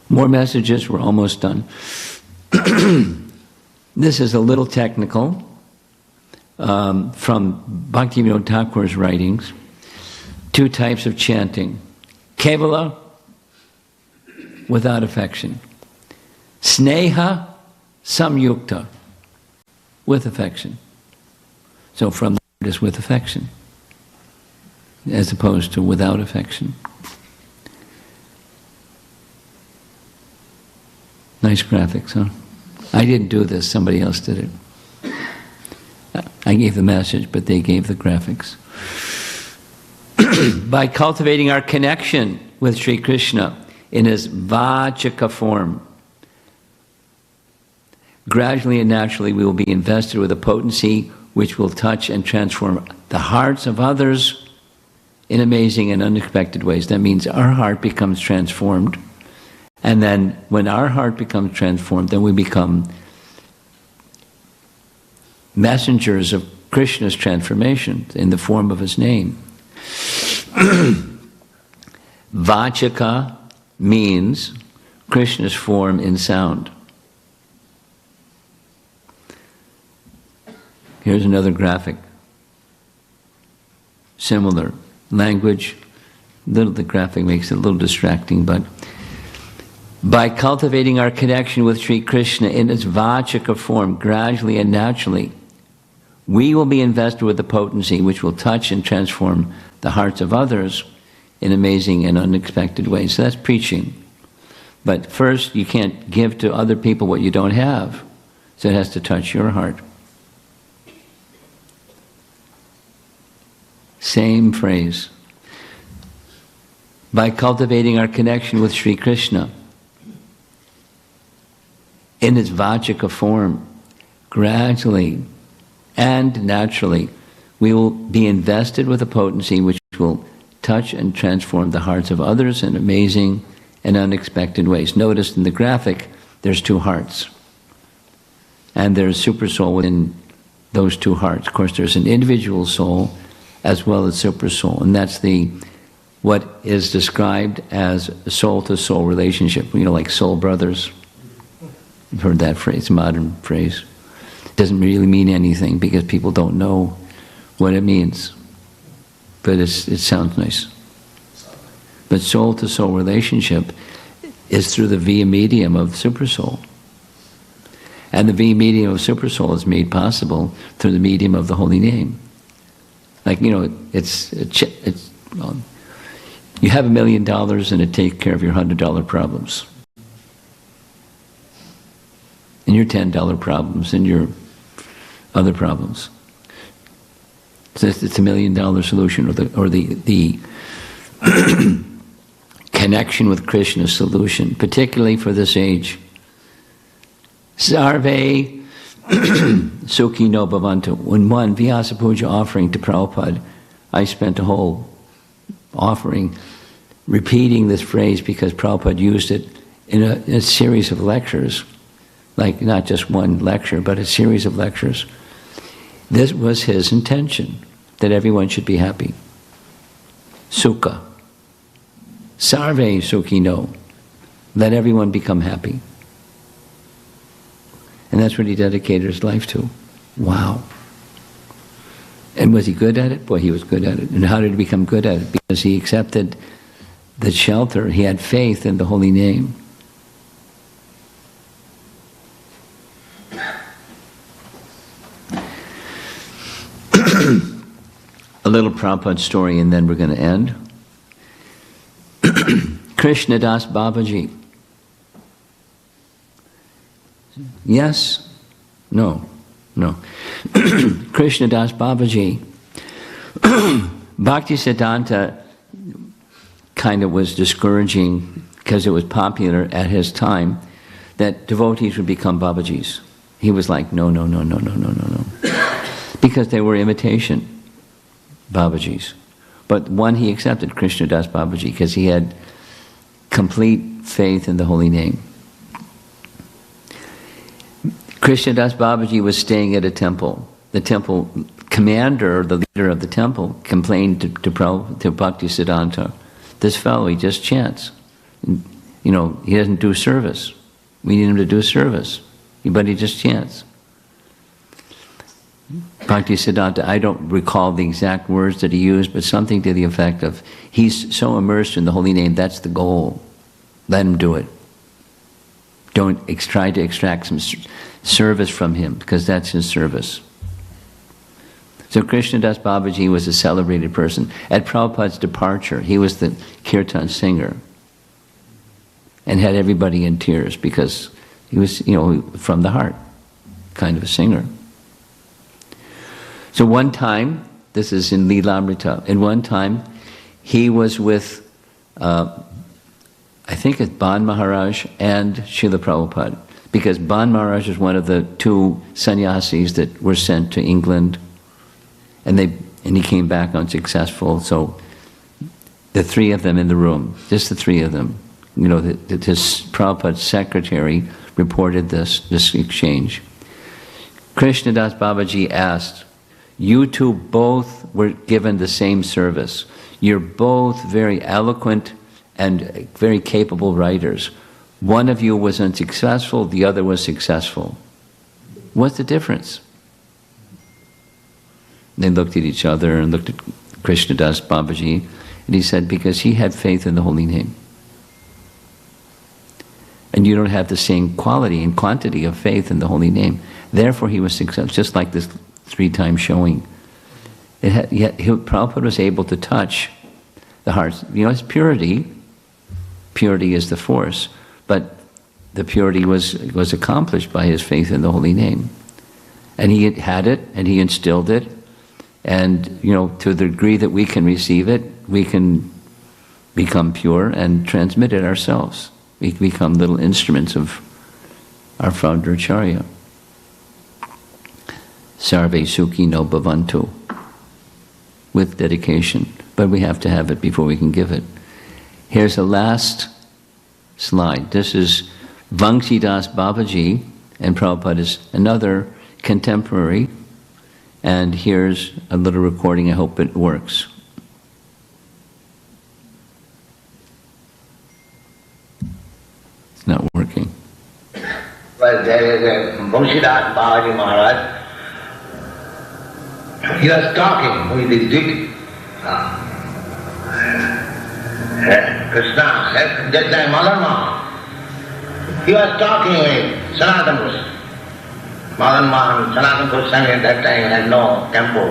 More messages, we're almost done. This is a little technical from Bhaktivinoda Thakur's writings. 2 types of chanting. Kevala, without affection. Sneha samyukta, with affection. So from the word is with affection, as opposed to without affection. Nice graphics, huh? I didn't do this, somebody else did it. I gave the message, but they gave the graphics. By cultivating our connection with Sri Krishna in his vachaka form, gradually and naturally we will be invested with a potency which will touch and transform the hearts of others in amazing and unexpected ways. That means our heart becomes transformed. And then when our heart becomes transformed, then we become messengers of Krishna's transformation in the form of his name. Vachaka means Krishna's form in sound. Here's another graphic. Similar language. The graphic makes it a little distracting, but by cultivating our connection with Sri Krishna in its vachaka form, gradually and naturally, we will be invested with the potency which will touch and transform the hearts of others in amazing and unexpected ways. So that's preaching. But first, you can't give to other people what you don't have. So it has to touch your heart. Same phrase. By cultivating our connection with Sri Krishna in its vachaka form, gradually and naturally, we will be invested with a potency which will touch and transform the hearts of others in amazing and unexpected ways. Notice in the graphic, there's 2 hearts. And there's super soul within those 2 hearts. Of course, there's an individual soul as well as super soul. And that's what is described as a soul-to-soul relationship. Like soul brothers. You've heard that phrase, modern phrase. It doesn't really mean anything because people don't know what it means. But it sounds nice. But soul-to-soul relationship is through the via medium of supersoul. And the via medium of supersoul is made possible through the medium of the holy name. Like, you have $1 million and it takes care of your $100 problems. And your $10 problems and your other problems. So it's $1 million solution, or the connection with Krishna's solution, particularly for this age. Sarve Sukhino Bhavantu. When one Vyasa Puja offering to Prabhupada, I spent a whole offering repeating this phrase because Prabhupada used it in a series of lectures, like not just one lecture, but a series of lectures. This was his intention, that everyone should be happy. Sukha. Sarve Sukhino. Let everyone become happy. And that's what he dedicated his life to. Wow. And was he good at it? Boy, he was good at it. And how did he become good at it? Because he accepted the shelter. He had faith in the holy name. A little Prabhupada story and then we're going to end. Krishna Das Babaji. Yes? No. No. Krishna Das Babaji. Bhakti Siddhanta kind of was discouraging, because it was popular at his time, that devotees would become Babajis. He was like, no. Because they were imitation Babajis. But one he accepted, Krishna Das Babaji, because he had complete faith in the holy name. Krishna Das Babaji was staying at a temple. The temple commander, the leader of the temple, complained to Bhakti Siddhanta, this fellow, he just chants. He doesn't do service. We need him to do service. But he just chants. Bhakti Siddhanta, I don't recall the exact words that he used, but something to the effect of, he's so immersed in the holy name, that's the goal. Let him do it. Don't try to extract some service from him, because that's his service. So Krishna Das Babaji was a celebrated person. At Prabhupada's departure, he was the kirtan singer and had everybody in tears, because he was, from the heart, kind of a singer. So one time, this is in Leelamrita, and one time he was with, I think it's Ban Maharaj and Srila Prabhupada, because Ban Maharaj was one of the two sannyasis that were sent to England, and he came back unsuccessful. So the three of them in the room, just the three of them, his Prabhupada's secretary reported this exchange. Krishna Das Babaji asked, you two both were given the same service. You're both very eloquent and very capable writers. One of you was unsuccessful, the other was successful. What's the difference? They looked at each other and looked at Krishna Das Babaji, and he said, because he had faith in the holy name. And you don't have the same quality and quantity of faith in the holy name. Therefore he was successful, just like this 3-time showing. Prabhupada was able to touch the hearts. It's purity. Purity is the force. But the purity was accomplished by his faith in the holy name. And he had it, and he instilled it. And, to the degree that we can receive it, we can become pure and transmit it ourselves. We become little instruments of our founder Acharya. Sarve Sukhi no Bhavantu. With dedication. But we have to have it before we can give it. Here's the last slide. This is Vangsidas Babaji, and Prabhupada is another contemporary. And here's a little recording. I hope it works. It's not working. Well, there is a Vangsidas Babaji Maharaj. He was talking with his dick. Krishna, that time Madan Mohan. He was talking with Sanatana Goswami. Madan Mohan, Sanatana Goswami at that time had no temple.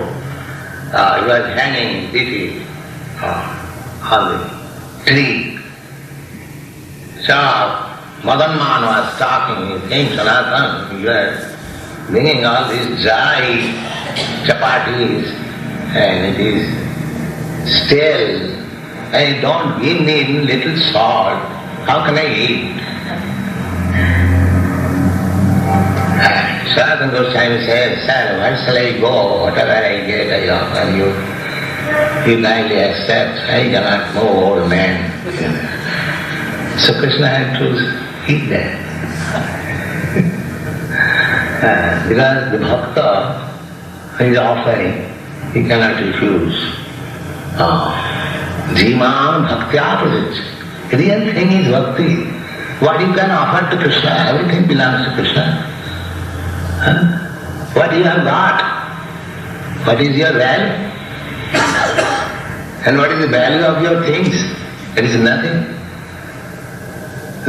He was hanging deity on the tree. So Madan Mohan was talking, he came Sanatana, you are bringing all these dry chapatis and it is stale. I don't give me little salt. How can I eat? Sanatana Goswami said, sir, where shall I go? Whatever I get, I offer you. You kindly accept. I cannot move, old man. So Krishna had to eat that. Because the bhakta is offering, he cannot refuse. Jima bhaktya prajit. Real thing is bhakti. What you can offer to Krishna, everything belongs to Krishna. What you have got? What is your value? And what is the value of your things? It is nothing.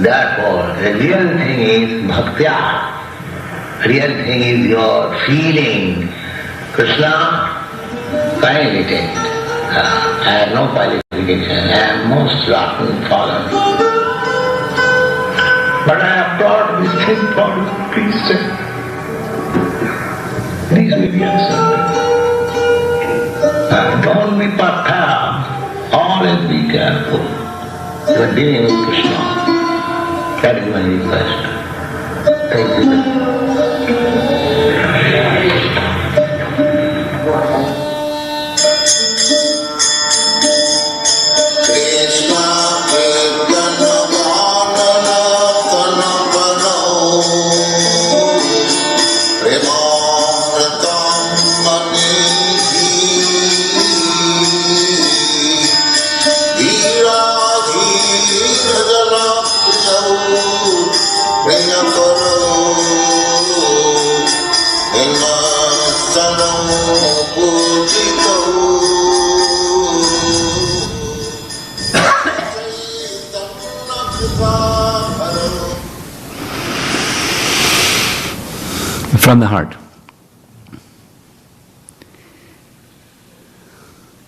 Therefore, the real thing is bhaktya. Real thing is your feeling. Krishna, kindly take it. I have no qualification. I am most rotten fallen. But I have taught this thing for peace sake. Please be accepted. Don't be patha. Always be careful. You are dealing with Krishna. That is my request. Thank you. From the heart.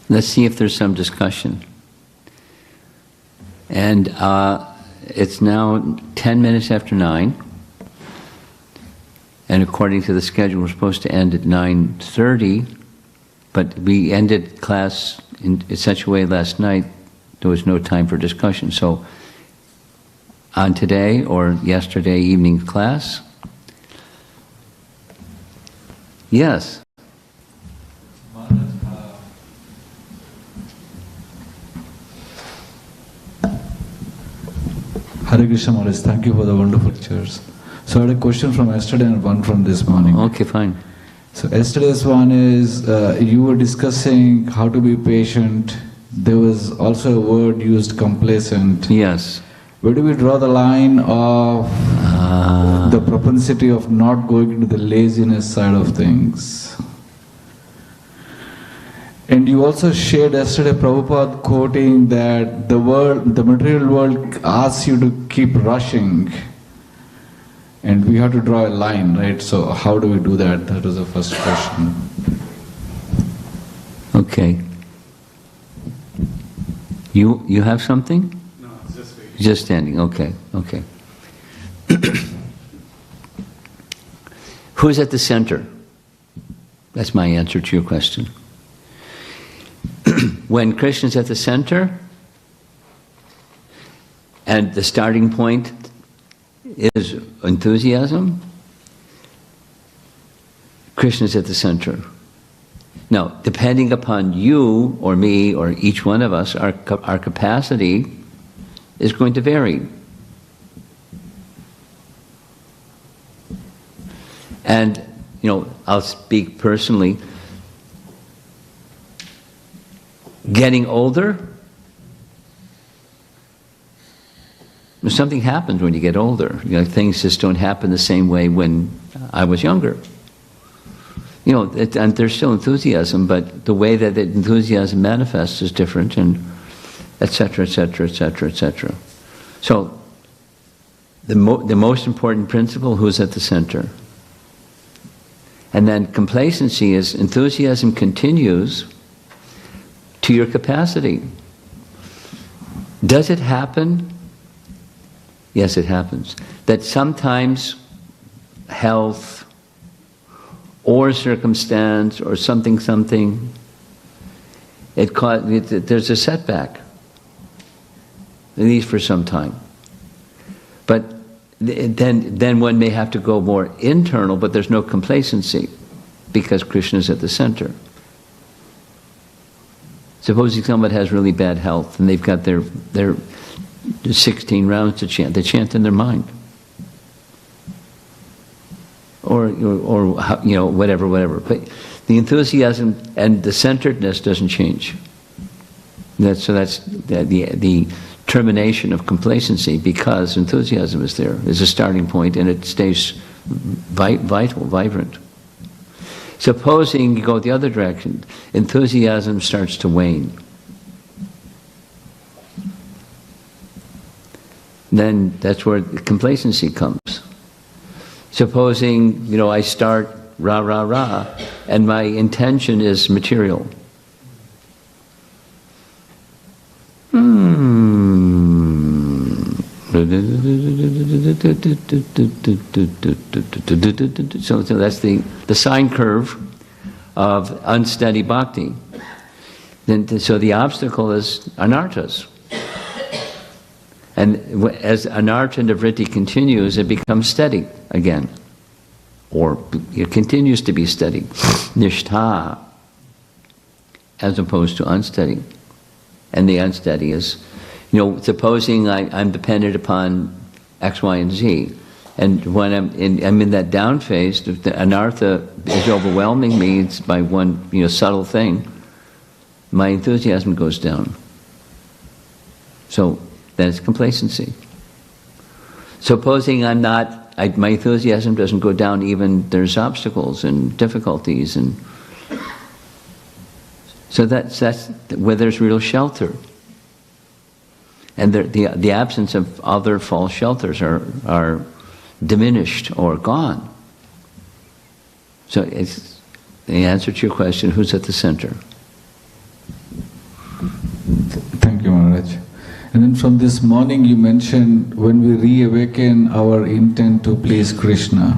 Let's see if there's some discussion. And it's now 10 minutes after 9. And according to the schedule, we're supposed to end at 9:30. But we ended class in such a way last night, there was no time for discussion. So on today or yesterday evening class, yes. Hare Krishna Maharaj, thank you for the wonderful lectures. So I had a question from yesterday and one from this morning. Okay, fine. So yesterday's one is, you were discussing how to be patient. There was also a word used, complacent. Yes. Where do we draw the line of the propensity of not going into the laziness side of things? And you also shared yesterday Prabhupada quoting that the material world asks you to keep rushing. And we have to draw a line, right? So how do we do that? That was the first question. Okay. You have something? No, it's just waiting. Just standing, okay, okay. Who's at the center? That's my answer to your question. When Krishna's at the center, and the starting point is enthusiasm, Krishna's at the center. Now, depending upon you or me or each one of us, our capacity is going to vary. And, I'll speak personally. Getting older, something happens when you get older. Things just don't happen the same way when I was younger. And there's still enthusiasm, but the way that the enthusiasm manifests is different, and et cetera, et cetera, et cetera, et cetera. So, the most important principle, who's at the center? And then complacency is enthusiasm continues to your capacity. Does it happen? Yes, it happens. That sometimes health or circumstance or something, there's a setback, at least for some time. But then one may have to go more internal, but there's no complacency because Krishna is at the center. Supposing someone has really bad health and they've got their 16 rounds to chant, they chant in their mind. Or whatever. But the enthusiasm and the centeredness doesn't change. That's the termination of complacency, because enthusiasm is there, is a starting point, and it stays vital, vibrant. Supposing you go the other direction, enthusiasm starts to wane. Then that's where complacency comes. Supposing, I start rah, and my intention is material. So that's the sine curve of unsteady bhakti. So the obstacle is anarthas. And as anartha and vritti continues, it becomes steady again. Or it continues to be steady. Nishtha, as opposed to unsteady. And the unsteady is, supposing I'm dependent upon X, Y, and Z. And when I'm in that down phase, if the anartha is overwhelming me by one subtle thing, my enthusiasm goes down. So then it's complacency. Supposing my enthusiasm doesn't go down, even there's obstacles and difficulties, and so that's where there's real shelter. And the absence of other false shelters are diminished or gone. So it's the answer to your question: who's at the center? Thank you, Maharaj. And then from this morning you mentioned when we reawaken our intent to please Krishna.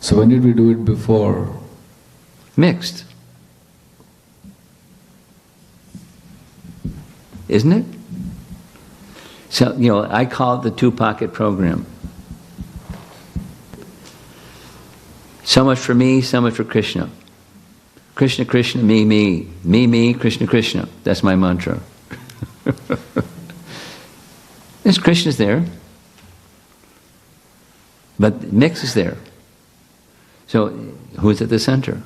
So when did we do it before? Mixed. Isn't it? So, I call it the two-pocket program. So much for me, so much for Krishna. Krishna, Krishna, me, me. Me, me, Krishna, Krishna. That's my mantra. Yes, Krishna's there. But mix is there. So, who's at the center?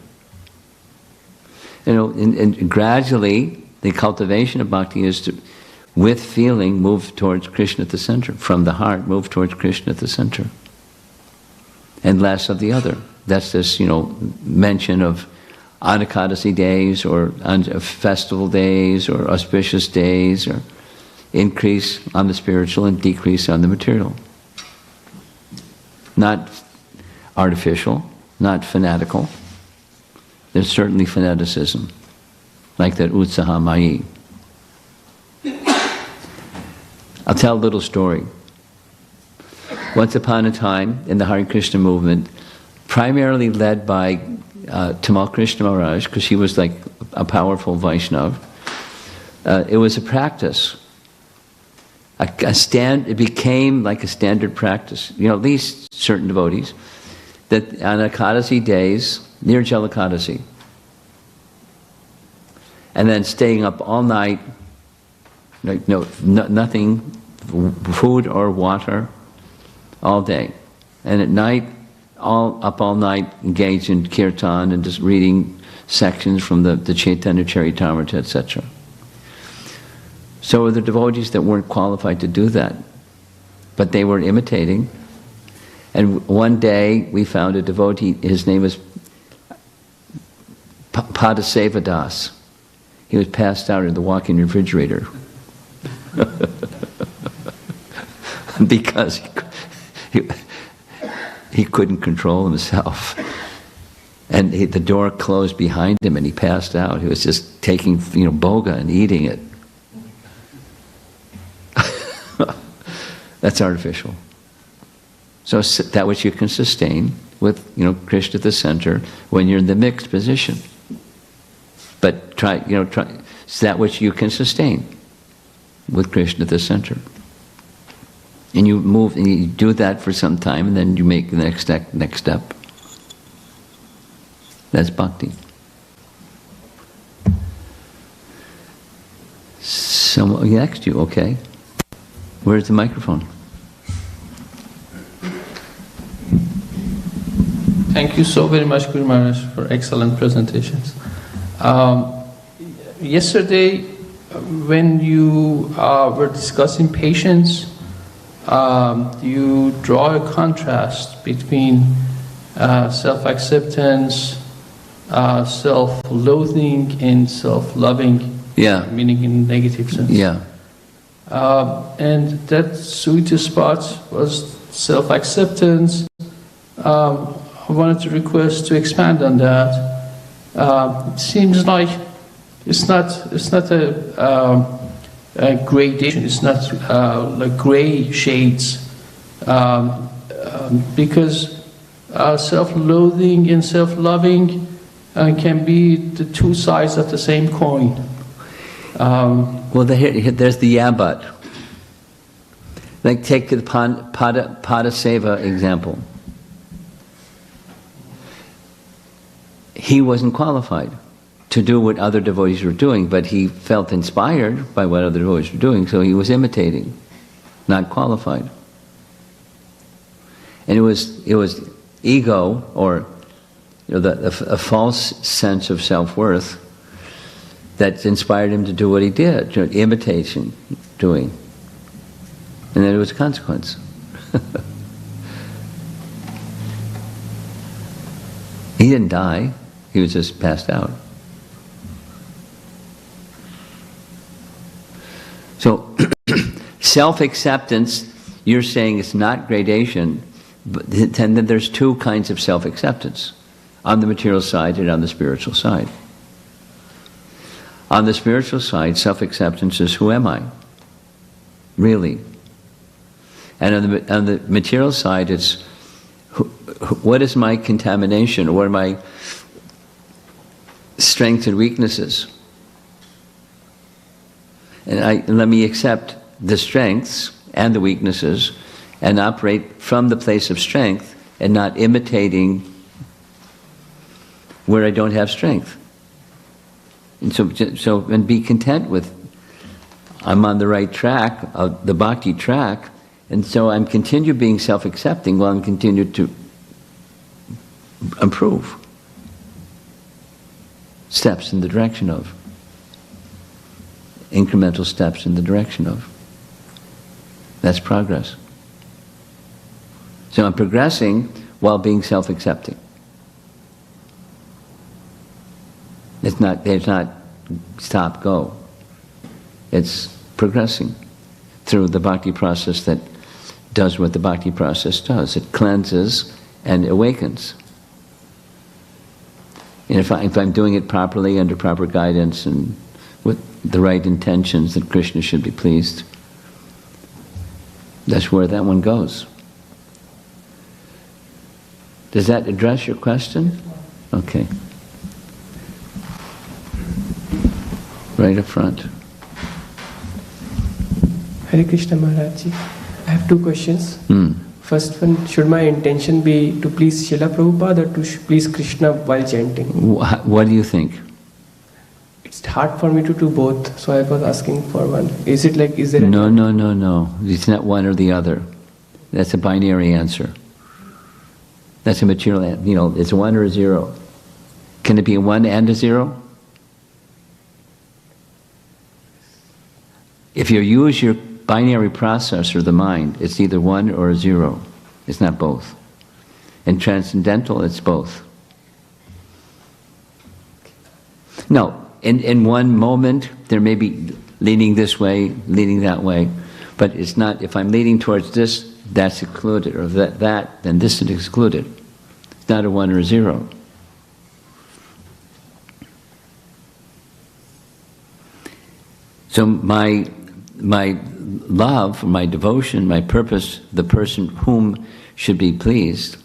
And gradually, the cultivation of bhakti is to, with feeling, move towards Krishna at the center. From the heart, move towards Krishna at the center. And less of the other. That's this, mention of Anakadasi days, or festival days, or auspicious days, or increase on the spiritual and decrease on the material. Not artificial, not fanatical. There's certainly fanaticism, like that utsaha mayi. I'll tell a little story. Once upon a time, in the Hare Krishna movement, primarily led by Tamal Krishna Maharaj, because he was like a powerful Vaishnava, it was a practice. It became like a standard practice. At least certain devotees, that on Ekadasi days, near Jalakadasi, and then staying up all night, nothing, food or water, all day. And at night, up all night, engaged in kirtan and just reading sections from the Chaitanya Charitamrita, etc. So were the devotees that weren't qualified to do that, but they were imitating. And one day we found a devotee, his name was Padaseva Das. He was passed out in the walk-in refrigerator. Because he couldn't control himself. And the door closed behind him and he passed out. He was just taking, boga and eating it. That's artificial. So that which you can sustain with, Krishna at the center when you're in the mixed position. But try that which you can sustain with Krishna at the center. And you move, and you do that for some time, and then you make the next step. That's bhakti. Someone next to you, okay. Where's the microphone? Thank you so very much, Guru Maharaj, for excellent presentations. Yesterday, when you were discussing patience, you draw a contrast between self-acceptance, self-loathing, and self-loving. Yeah. Meaning in negative sense. Yeah. And that sweet spot was self-acceptance. I wanted to request to expand on that. It seems like it's not a gradation. It's not like gray shades, because self-loathing and self-loving can be the two sides of the same coin. Well, there's the yeah but. Like take the Padaseva example. He wasn't qualified to do what other devotees were doing, but he felt inspired by what other devotees were doing, so he was imitating, not qualified. And it was ego, or a false sense of self-worth that inspired him to do what he did, imitation, doing. And then it was a consequence. He didn't die, he was just passed out. So, self-acceptance, you're saying it's not gradation, but then there's two kinds of self-acceptance, on the material side and on the spiritual side. On the spiritual side, self-acceptance is, who am I? Really? And on the material side, it's, what is my contamination? What are my strengths and weaknesses? And let me accept the strengths and the weaknesses and operate from the place of strength and not imitating where I don't have strength. And and be content with, I'm on the right track, the bhakti track, and so I'm continue being self-accepting while I'm continue to improve. Steps in the direction of. Incremental steps in the direction of. That's progress. So I'm progressing while being self-accepting. It's not stop, go. It's progressing through the bhakti process that does what the bhakti process does. It cleanses and awakens. And if I'm doing it properly, under proper guidance and with the right intentions that Krishna should be pleased, that's where that one goes. Does that address your question? Okay. Right up front. Hare Krishna Maharaj Ji. I have two questions. First one, should my intention be to please Srila Prabhupada or to please Krishna while chanting? What do you think? It's hard for me to do both, so I was asking for one. Is it like, is there a... No. It's not one or the other. That's a binary answer. That's a material answer. It's a 1 or a 0. Can it be a 1 and a 0? If you use your binary processor, the mind, it's either 1 or a 0. It's not both. In transcendental, it's both. No, in one moment, there may be leaning this way, leaning that way, but it's not, if I'm leaning towards this, that's excluded, or that, then this is excluded. It's not a 1 or a 0. So my love, my devotion, my purpose, the person whom should be pleased,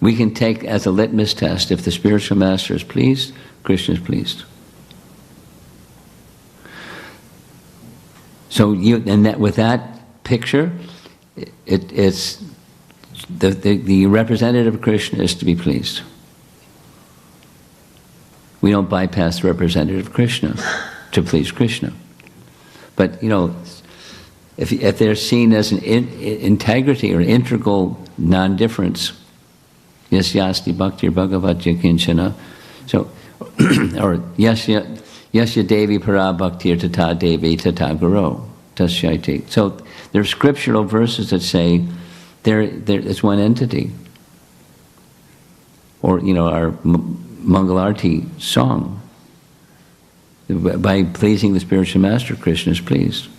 we can take as a litmus test. If the spiritual master is pleased, Krishna is pleased. So with that picture, it's the representative of Krishna is to be pleased. We don't bypass the representative of Krishna to please Krishna. But if they're seen as an integrity or integral non-difference, yasyasti bhaktir bhagavatya kinchana, so or yasya devi para bhaktir tata devi tata guru tasyaiti. So there are scriptural verses that say it's one entity. Or our Mangalarti song. By pleasing the spiritual master, Krishna is pleased.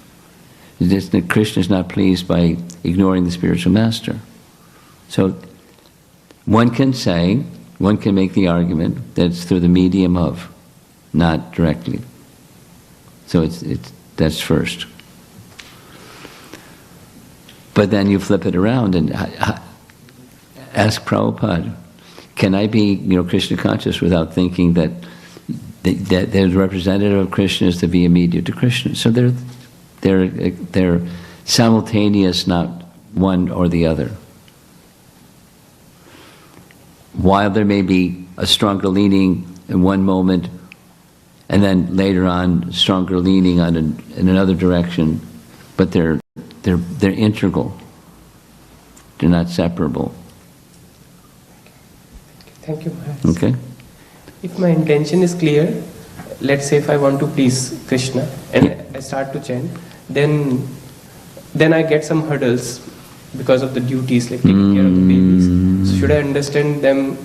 Krishna is not pleased by ignoring the spiritual master. So one can make the argument that it's through the medium of, not directly. So that's first. But then you flip it around and ask Prabhupada, can I be, Krishna conscious without thinking that the representative of Krishna is to be immediate to Krishna? So they're simultaneous, not one or the other. While there may be a stronger leaning in one moment, and then later on stronger leaning in another direction, but they're integral. They're not separable. Thank you, Maharaj. Okay? If my intention is clear, let's say if I want to please Krishna and I start to chant, then I get some hurdles because of the duties, like taking care of the babies. So should I understand them?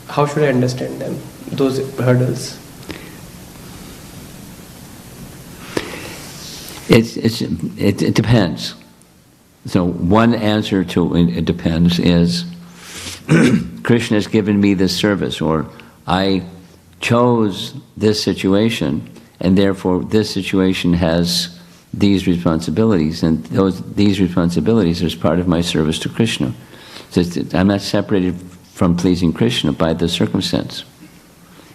How should I understand them? Those hurdles. It depends. So one answer to it depends is Krishna has given me this service, or I chose this situation, and therefore this situation has these responsibilities, and these responsibilities are part of my service to Krishna. So I'm not separated from pleasing Krishna by the circumstance.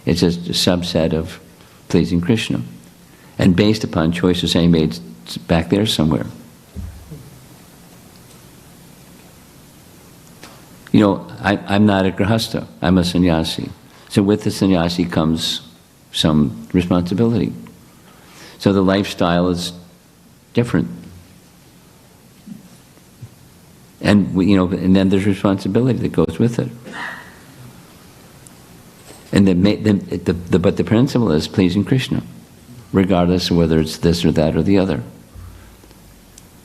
It's just a subset of pleasing Krishna, and based upon choices I made back there somewhere. I'm not a grihastha, I'm a sannyasi. So with the sannyasi comes some responsibility. So the lifestyle is different. And and then there's responsibility that goes with it. And but the principle is pleasing Krishna, regardless of whether it's this or that or the other.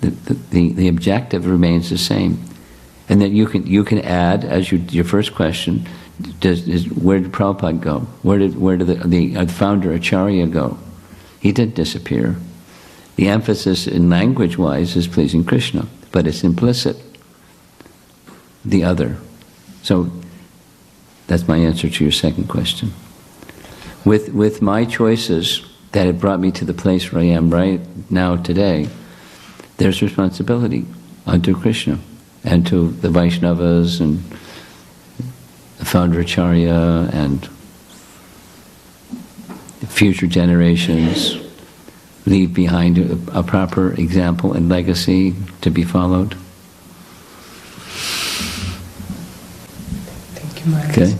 The objective remains the same. And then you can add, as your first question, where did Prabhupada go? Where did the founder Acharya go? He didn't disappear. The emphasis in language-wise is pleasing Krishna, but it's implicit, the other. So that's my answer to your second question. With my choices that have brought me to the place where I am right now today, there's responsibility unto Krishna and to the Vaishnavas and the founder Acharya and future generations. Leave behind a proper example and legacy to be followed. Thank you, Maharaj. Okay.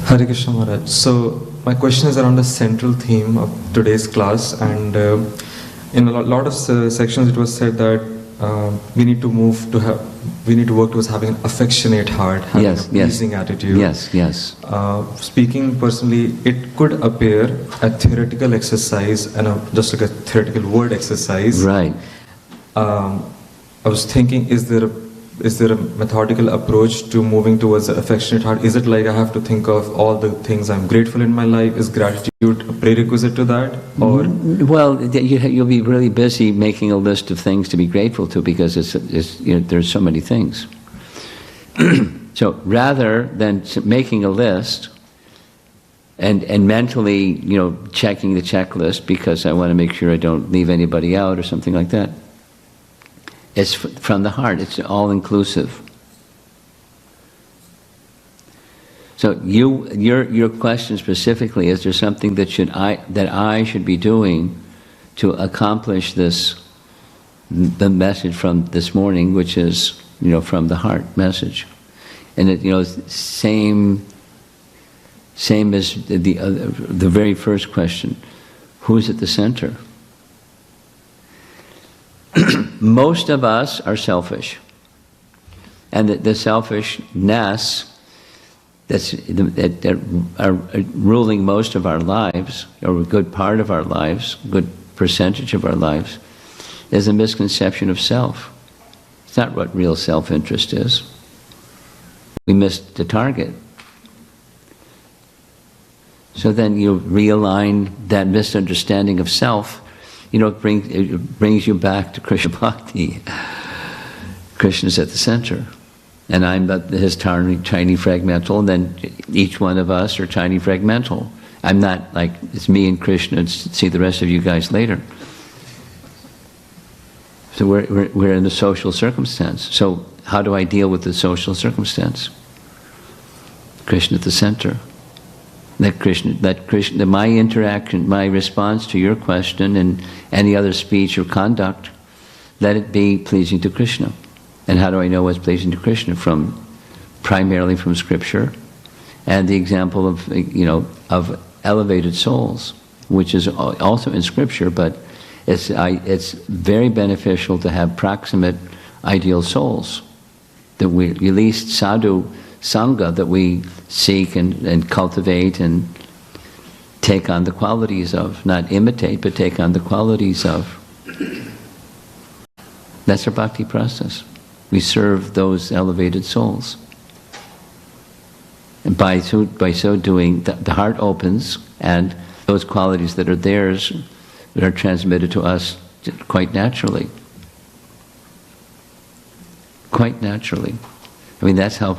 Hare Krishna Maharaj. So my question is around the central theme of today's class, and in a lot of sections it was said that we need to work towards having an affectionate heart, having a pleasing attitude. Yes. Speaking personally, it could appear a theoretical exercise and just like a theoretical word exercise. Right. I was thinking, is there a methodical approach to moving towards the affectionate heart? Is it like I have to think of all the things I'm grateful in my life? Is gratitude a prerequisite to that? Or well, you'll be really busy making a list of things to be grateful to, because there's so many things. So rather than making a list and mentally checking the checklist because I want to make sure I don't leave anybody out or something like that, it's from the heart. It's all-inclusive. So your question specifically, is there something that I should be doing to accomplish the message from this morning, which is from the heart message, and it same as the very first question, who's at the center? Most of us are selfish, and the selfishness that are ruling most of our lives, or a good part of our lives, a good percentage of our lives, is a misconception of self. It's not what real self-interest is. We missed the target. So then you realign that misunderstanding of self. It brings you back to Krishna Bhakti. Krishna's at the center. And I'm his tiny fragmental, and then each one of us are tiny fragmental. I'm not like, it's me and Krishna, see the rest of you guys later. So we're in the social circumstance. So how do I deal with the social circumstance? Krishna at the center. That my interaction, my response to your question and any other speech or conduct, let it be pleasing to Krishna. And how do I know what's pleasing to Krishna? Primarily from Scripture, and the example of elevated souls, which is also in Scripture, but it's very beneficial to have proximate ideal souls, that we, at least sadhu sangha, that we seek and cultivate and take on the qualities of, not imitate, but take on the qualities of. That's our bhakti process. We serve those elevated souls. And by so doing, the heart opens, and those qualities that are theirs are transmitted to us quite naturally. Quite naturally. I mean, that's how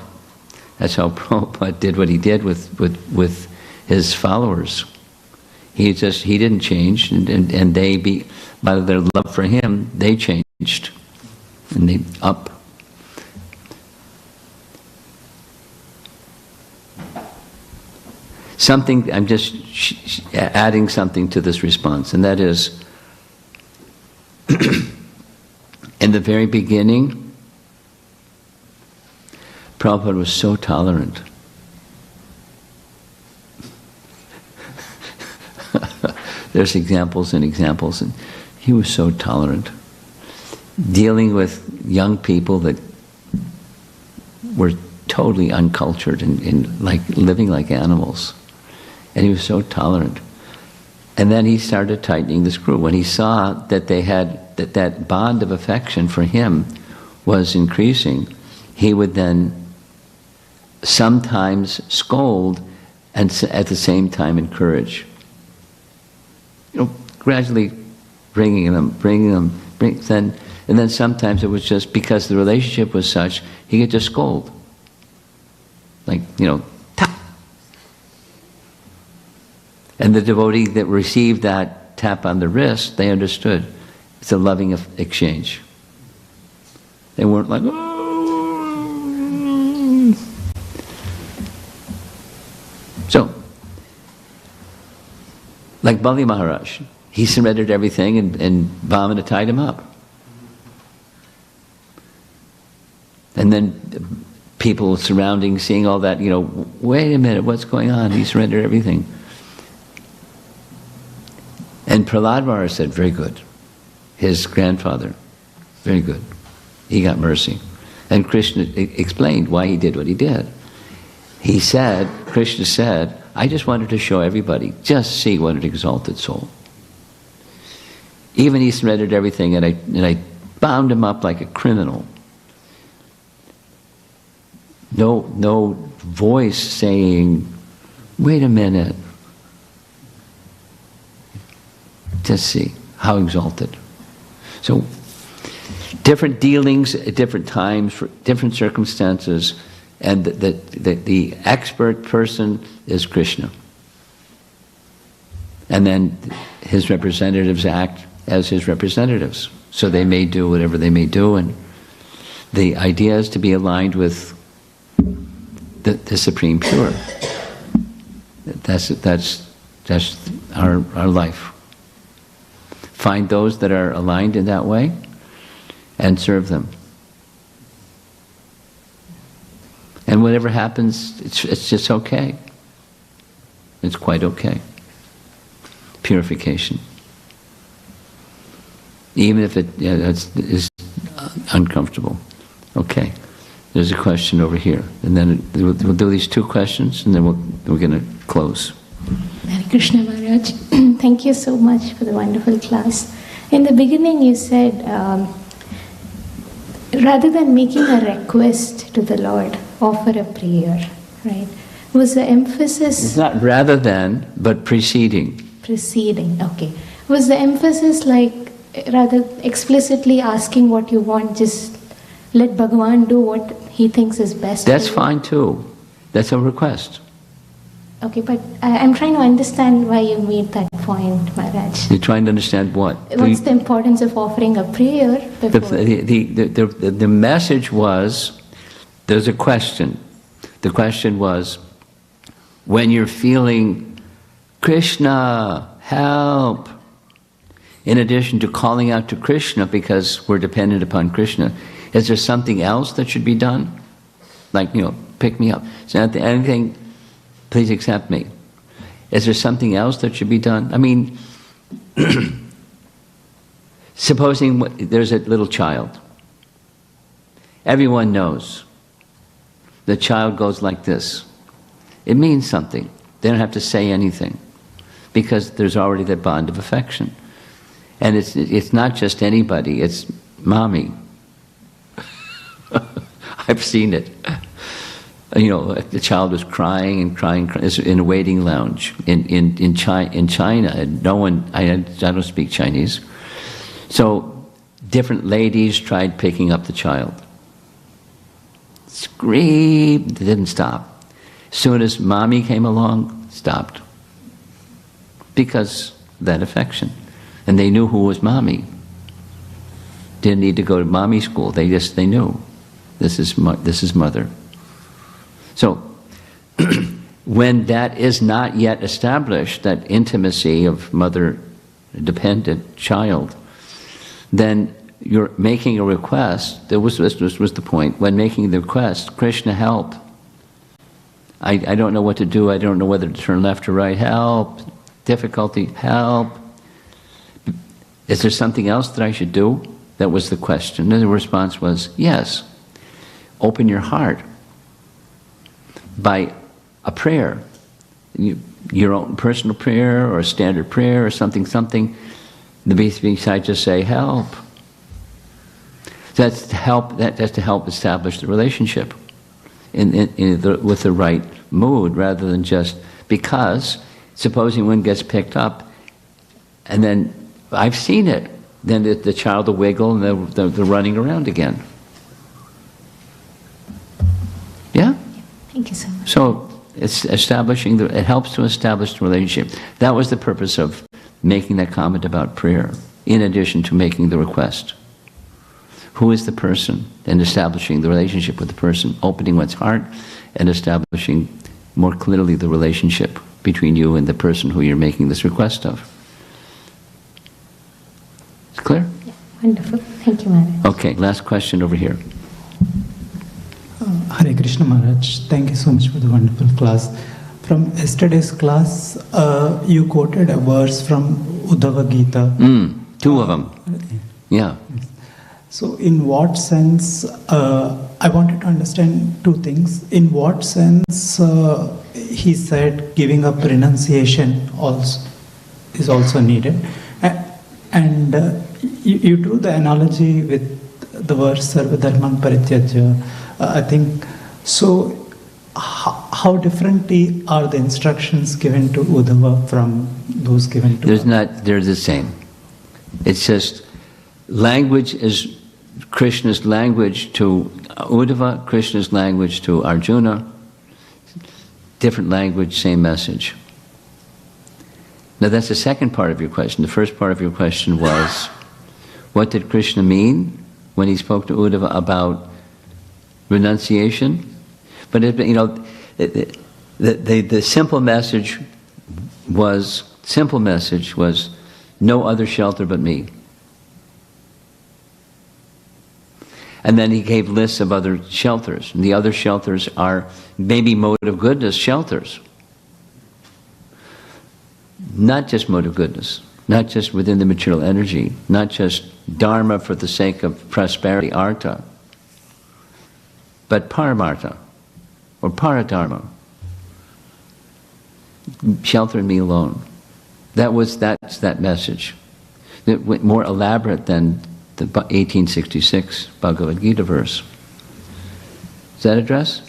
Prabhupada did what he did with his followers. He didn't change, and they, by their love for him, they changed, and they up. Something, I'm just adding something to this response, and that is, in the very beginning, Prabhupada was so tolerant. There's examples and examples, and he was so tolerant. Dealing with young people that were totally uncultured and like living like animals. And he was so tolerant. And then he started tightening the screw. When he saw that they had, that bond of affection for him was increasing, he would then sometimes scold and at the same time encourage. Gradually bringing them, and then sometimes it was just because the relationship was such, he could just scold. Like, tap. And the devotee that received that tap on the wrist, they understood. It's a loving exchange. They weren't like, oh. So, like Bali Maharaj, he surrendered everything and Vamana tied him up. And then people surrounding, seeing all that, wait a minute, what's going on? He surrendered everything. And Prahlad Maharaj said, very good. His grandfather, very good. He got mercy. And Krishna explained why he did what he did. Krishna said, I just wanted to show everybody, just see what an exalted soul. Even he surrendered everything, and I bound him up like a criminal. No voice saying, wait a minute. Just see how exalted. So, different dealings at different times, for different circumstances, and the expert person is Krishna. And then his representatives act as his representatives. So they may do whatever they may do, and the idea is to be aligned with the Supreme Pure. That's our life. Find those that are aligned in that way and serve them. And whatever happens, it's just okay. It's quite okay. Purification. Even if it is uncomfortable. Okay. There's a question over here. And then we'll do these two questions, and then we're going to close. Hare Krishna Maharaj, thank you so much for the wonderful class. In the beginning you said, rather than making a request to the Lord, offer a prayer, right? Was the emphasis... It's not rather than, but preceding. Preceding, okay. Was the emphasis like rather explicitly asking what you want, just let Bhagavan do what he thinks is best? That's fine too. That's a request. Okay, but I'm trying to understand why you made that point, Maharaj. You're trying to understand what? What's the importance of offering a prayer before? The message was, there's a question. The question was, when you're feeling, Krishna, help, in addition to calling out to Krishna because we're dependent upon Krishna, is there something else that should be done? Like, pick me up. Is there anything, please accept me. Is there something else that should be done? I mean, supposing there's a little child. Everyone knows. The child goes like this. It means something. They don't have to say anything because there's already that bond of affection. And it's not just anybody, it's mommy. I've seen it. The child was crying and crying in a waiting lounge in China. No one, I don't speak Chinese. So different ladies tried picking up the child. Screamed, didn't stop. As soon as mommy came along, stopped. Because of that affection. And they knew who was mommy. Didn't need to go to mommy school. They knew. This is mother. So, when that is not yet established, that intimacy of mother-dependent child, then you're making a request. This was the point. When making the request, Krishna, help. I don't know what to do. I don't know whether to turn left or right. Help. Difficulty. Help. Is there something else that I should do? That was the question. And the response was, yes. Open your heart by a prayer. Your own personal prayer or a standard prayer or something. The beside just say, help. That's to help establish the relationship with the right mood rather than just because, supposing one gets picked up and then, I've seen it, then the child will wiggle and they're running around again. Yeah? Thank you so much. So, it's it helps to establish the relationship. That was the purpose of making that comment about prayer, in addition to making the request. Who is the person? And establishing the relationship with the person, opening one's heart, and establishing more clearly the relationship between you and the person who you're making this request of. It's clear? Yeah, wonderful. Thank you, Maharaj. Okay, last question over here. Hare Krishna Maharaj, thank you so much for the wonderful class. From yesterday's class, you quoted a verse from Uddhava Gita. Two of them. Yeah. So in what sense, I wanted to understand two things. In what sense he said giving up renunciation is also needed. And you drew the analogy with the verse Sarva Dharman Parityajya. I think, so how differently are the instructions given to Uddhava from those given to They're the same. It's just language is Krishna's language to Uddhava, Krishna's language to Arjuna. Different language, same message. Now that's the second part of your question. The first part of your question was, what did Krishna mean when he spoke to Uddhava about renunciation? But the simple message was no other shelter but me. And then he gave lists of other shelters. And the other shelters are maybe mode of goodness shelters. Not just mode of goodness, not just within the material energy, not just dharma for the sake of prosperity, artha, but paramartha or paradharma. Shelter me alone. That's that message. More elaborate than the 1866 Bhagavad Gita verse. Does that address?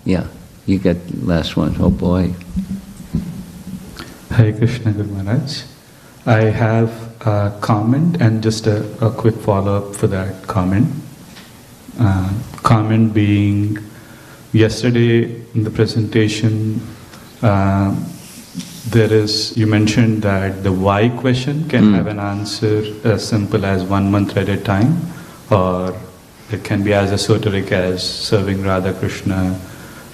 Yeah, you get last one. Oh boy. Hare Krishna Guru Maharaj. I have a comment and just a quick follow-up for that comment. Comment being yesterday in the presentation, you mentioned that the why question can have an answer as simple as 1 month at a time, or it can be as esoteric as serving Radha Krishna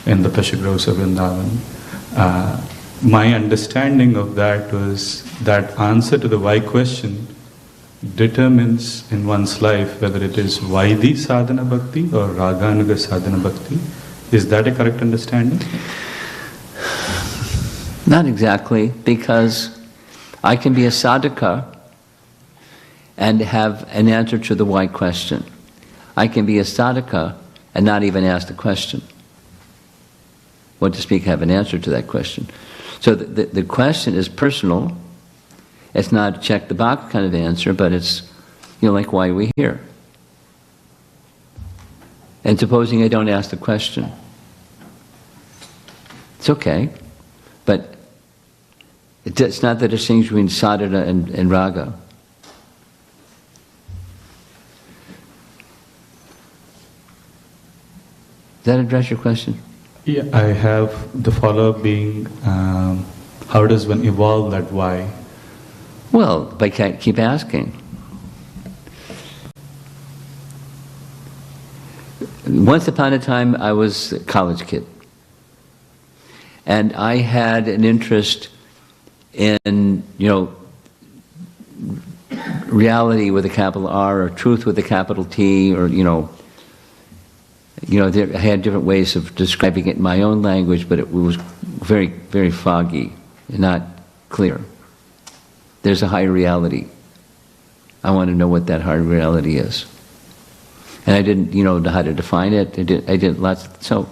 in the pleasure groves of Vrindavan. My understanding of that was that answer to the why question determines in one's life whether it is Vaidhi sadhana bhakti or Raganuga sadhana bhakti. Is that a correct understanding? Not exactly, because I can be a sadhaka and have an answer to the why question. I can be a sadhaka and not even ask the question. What to speak, have an answer to that question. So the question is personal. It's not a check the box kind of answer, but it's, like, why are we here? And supposing I don't ask the question, it's okay, but it's not the distinction between sadhana and raga. Does that address your question? Yeah, I have the follow-up being, how does one evolve that why? Well, by keep asking. Once upon a time, I was a college kid. And I had an interest in, reality with a capital R, or truth with a capital T, or, I had different ways of describing it in my own language, but it was very, very foggy and not clear. There's a higher reality. I want to know what that higher reality is. And I didn't, know how to define it. I did lots. So,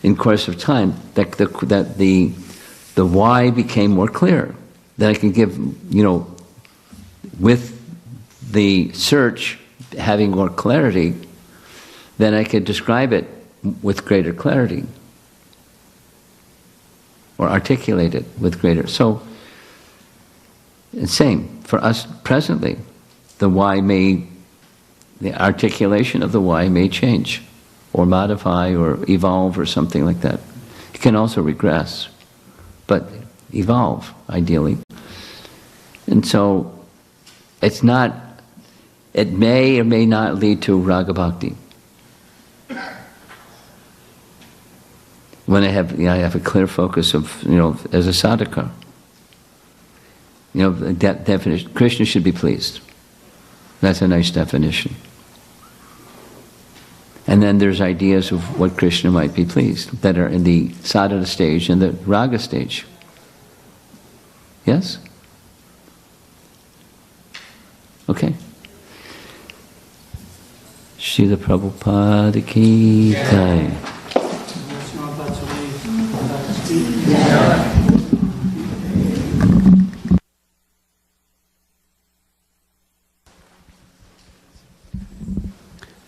in course of time, the why became more clear. That I can give, with the search having more clarity, then I could describe it with greater clarity, or articulate it with greater. So, same for us presently. The articulation of the why may change, or modify, or evolve, or something like that. It can also regress, but evolve, ideally. And so, it may or may not lead to raga bhakti. When I have a clear focus of, as a sadhaka, that definition, Krishna should be pleased. That's a nice definition. And then there's ideas of what Krishna might be pleased, that are in the sadhana stage and the raga stage. Yes? Okay. Srila Prabhupada ki jai.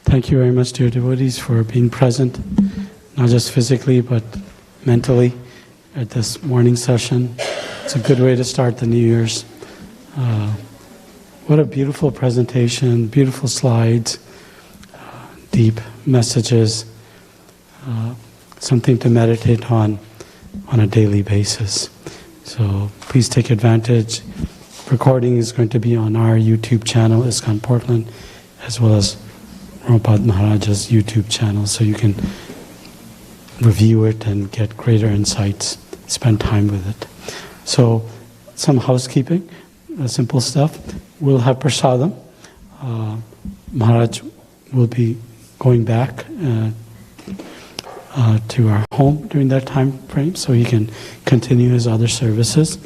Thank you very much, dear devotees, for being present, not just physically, but mentally, at this morning session. It's a good way to start the New Year's. What a beautiful presentation, beautiful slides, deep messages, something to meditate on a daily basis. So please take advantage. Recording is going to be on our YouTube channel, ISKCON Portland, as well as Prabhupada Maharaja's YouTube channel, so you can review it and get greater insights, spend time with it. So, some housekeeping, simple stuff. We'll have prasadam. Maharaj will be going back to our home during that time frame, so he can continue his other services.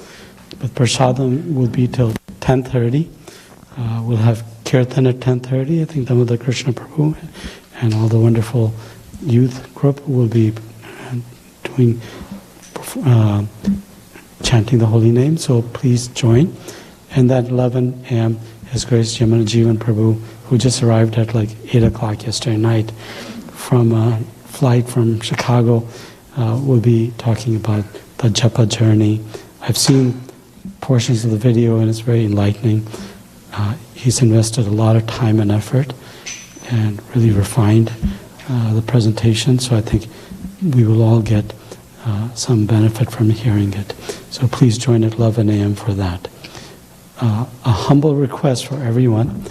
But prasadam will be till 10:30. We'll have Kirtan at 10:30. I think Damodar Krishna Prabhu and all the wonderful youth group will be doing chanting the holy name, so please join. And at 11 a.m. His Grace Yamuna Jivan Prabhu, who just arrived at like 8 o'clock yesterday night from a flight from Chicago, will be talking about the Japa journey. I've seen portions of the video and it's very enlightening. He's invested a lot of time and effort and really refined the presentation, so I think we will all get some benefit from hearing it. So please join at 11 a.m. for that. A humble request for everyone.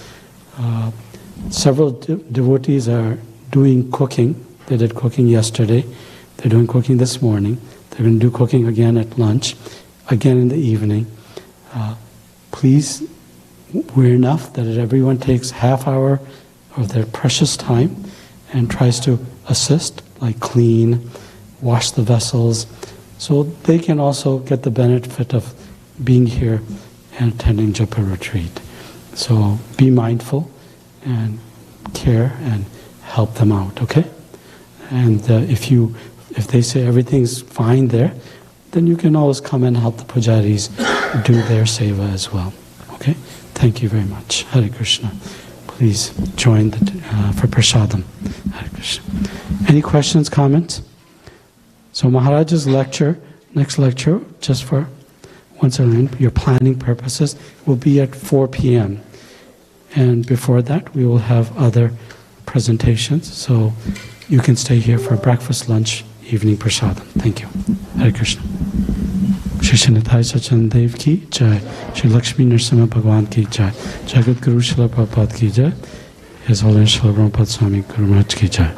Several devotees are doing cooking. They did cooking yesterday. They're doing cooking this morning. They're going to do cooking again at lunch, again in the evening. Please, we're enough that everyone takes half hour of their precious time and tries to assist, like clean, wash the vessels, so they can also get the benefit of being here and attending Japa retreat. So be mindful and care and help them out, okay? And if they say everything's fine there, then you can always come and help the pujaris do their seva as well, okay? Thank you very much. Hare Krishna. Please join for prasadam. Hare Krishna. Any questions, comments? So Maharaj's lecture, next lecture, just for once again, your planning purposes, will be at 4 p.m. And before that, we will have other presentations. So you can stay here for breakfast, lunch, evening prasadam. Thank you. Hare Krishna. Shri Shinadhai Sachan Dev ki jai. Shri Lakshmi Narasimha Bhagwan ki jai. Jagat Guru Srila Prabhupada ki jai. His Holiness Srila Prabhupada Swami Guru Maharaj ki jai.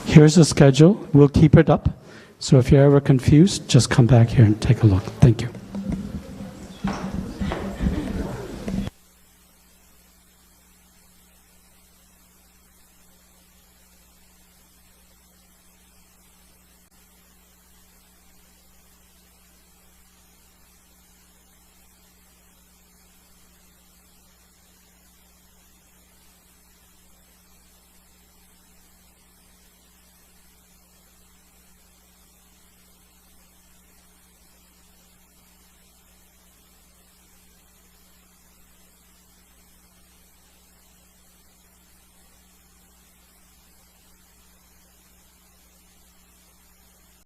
Here's the schedule. We'll keep it up. So if you're ever confused, just come back here and take a look. Thank you.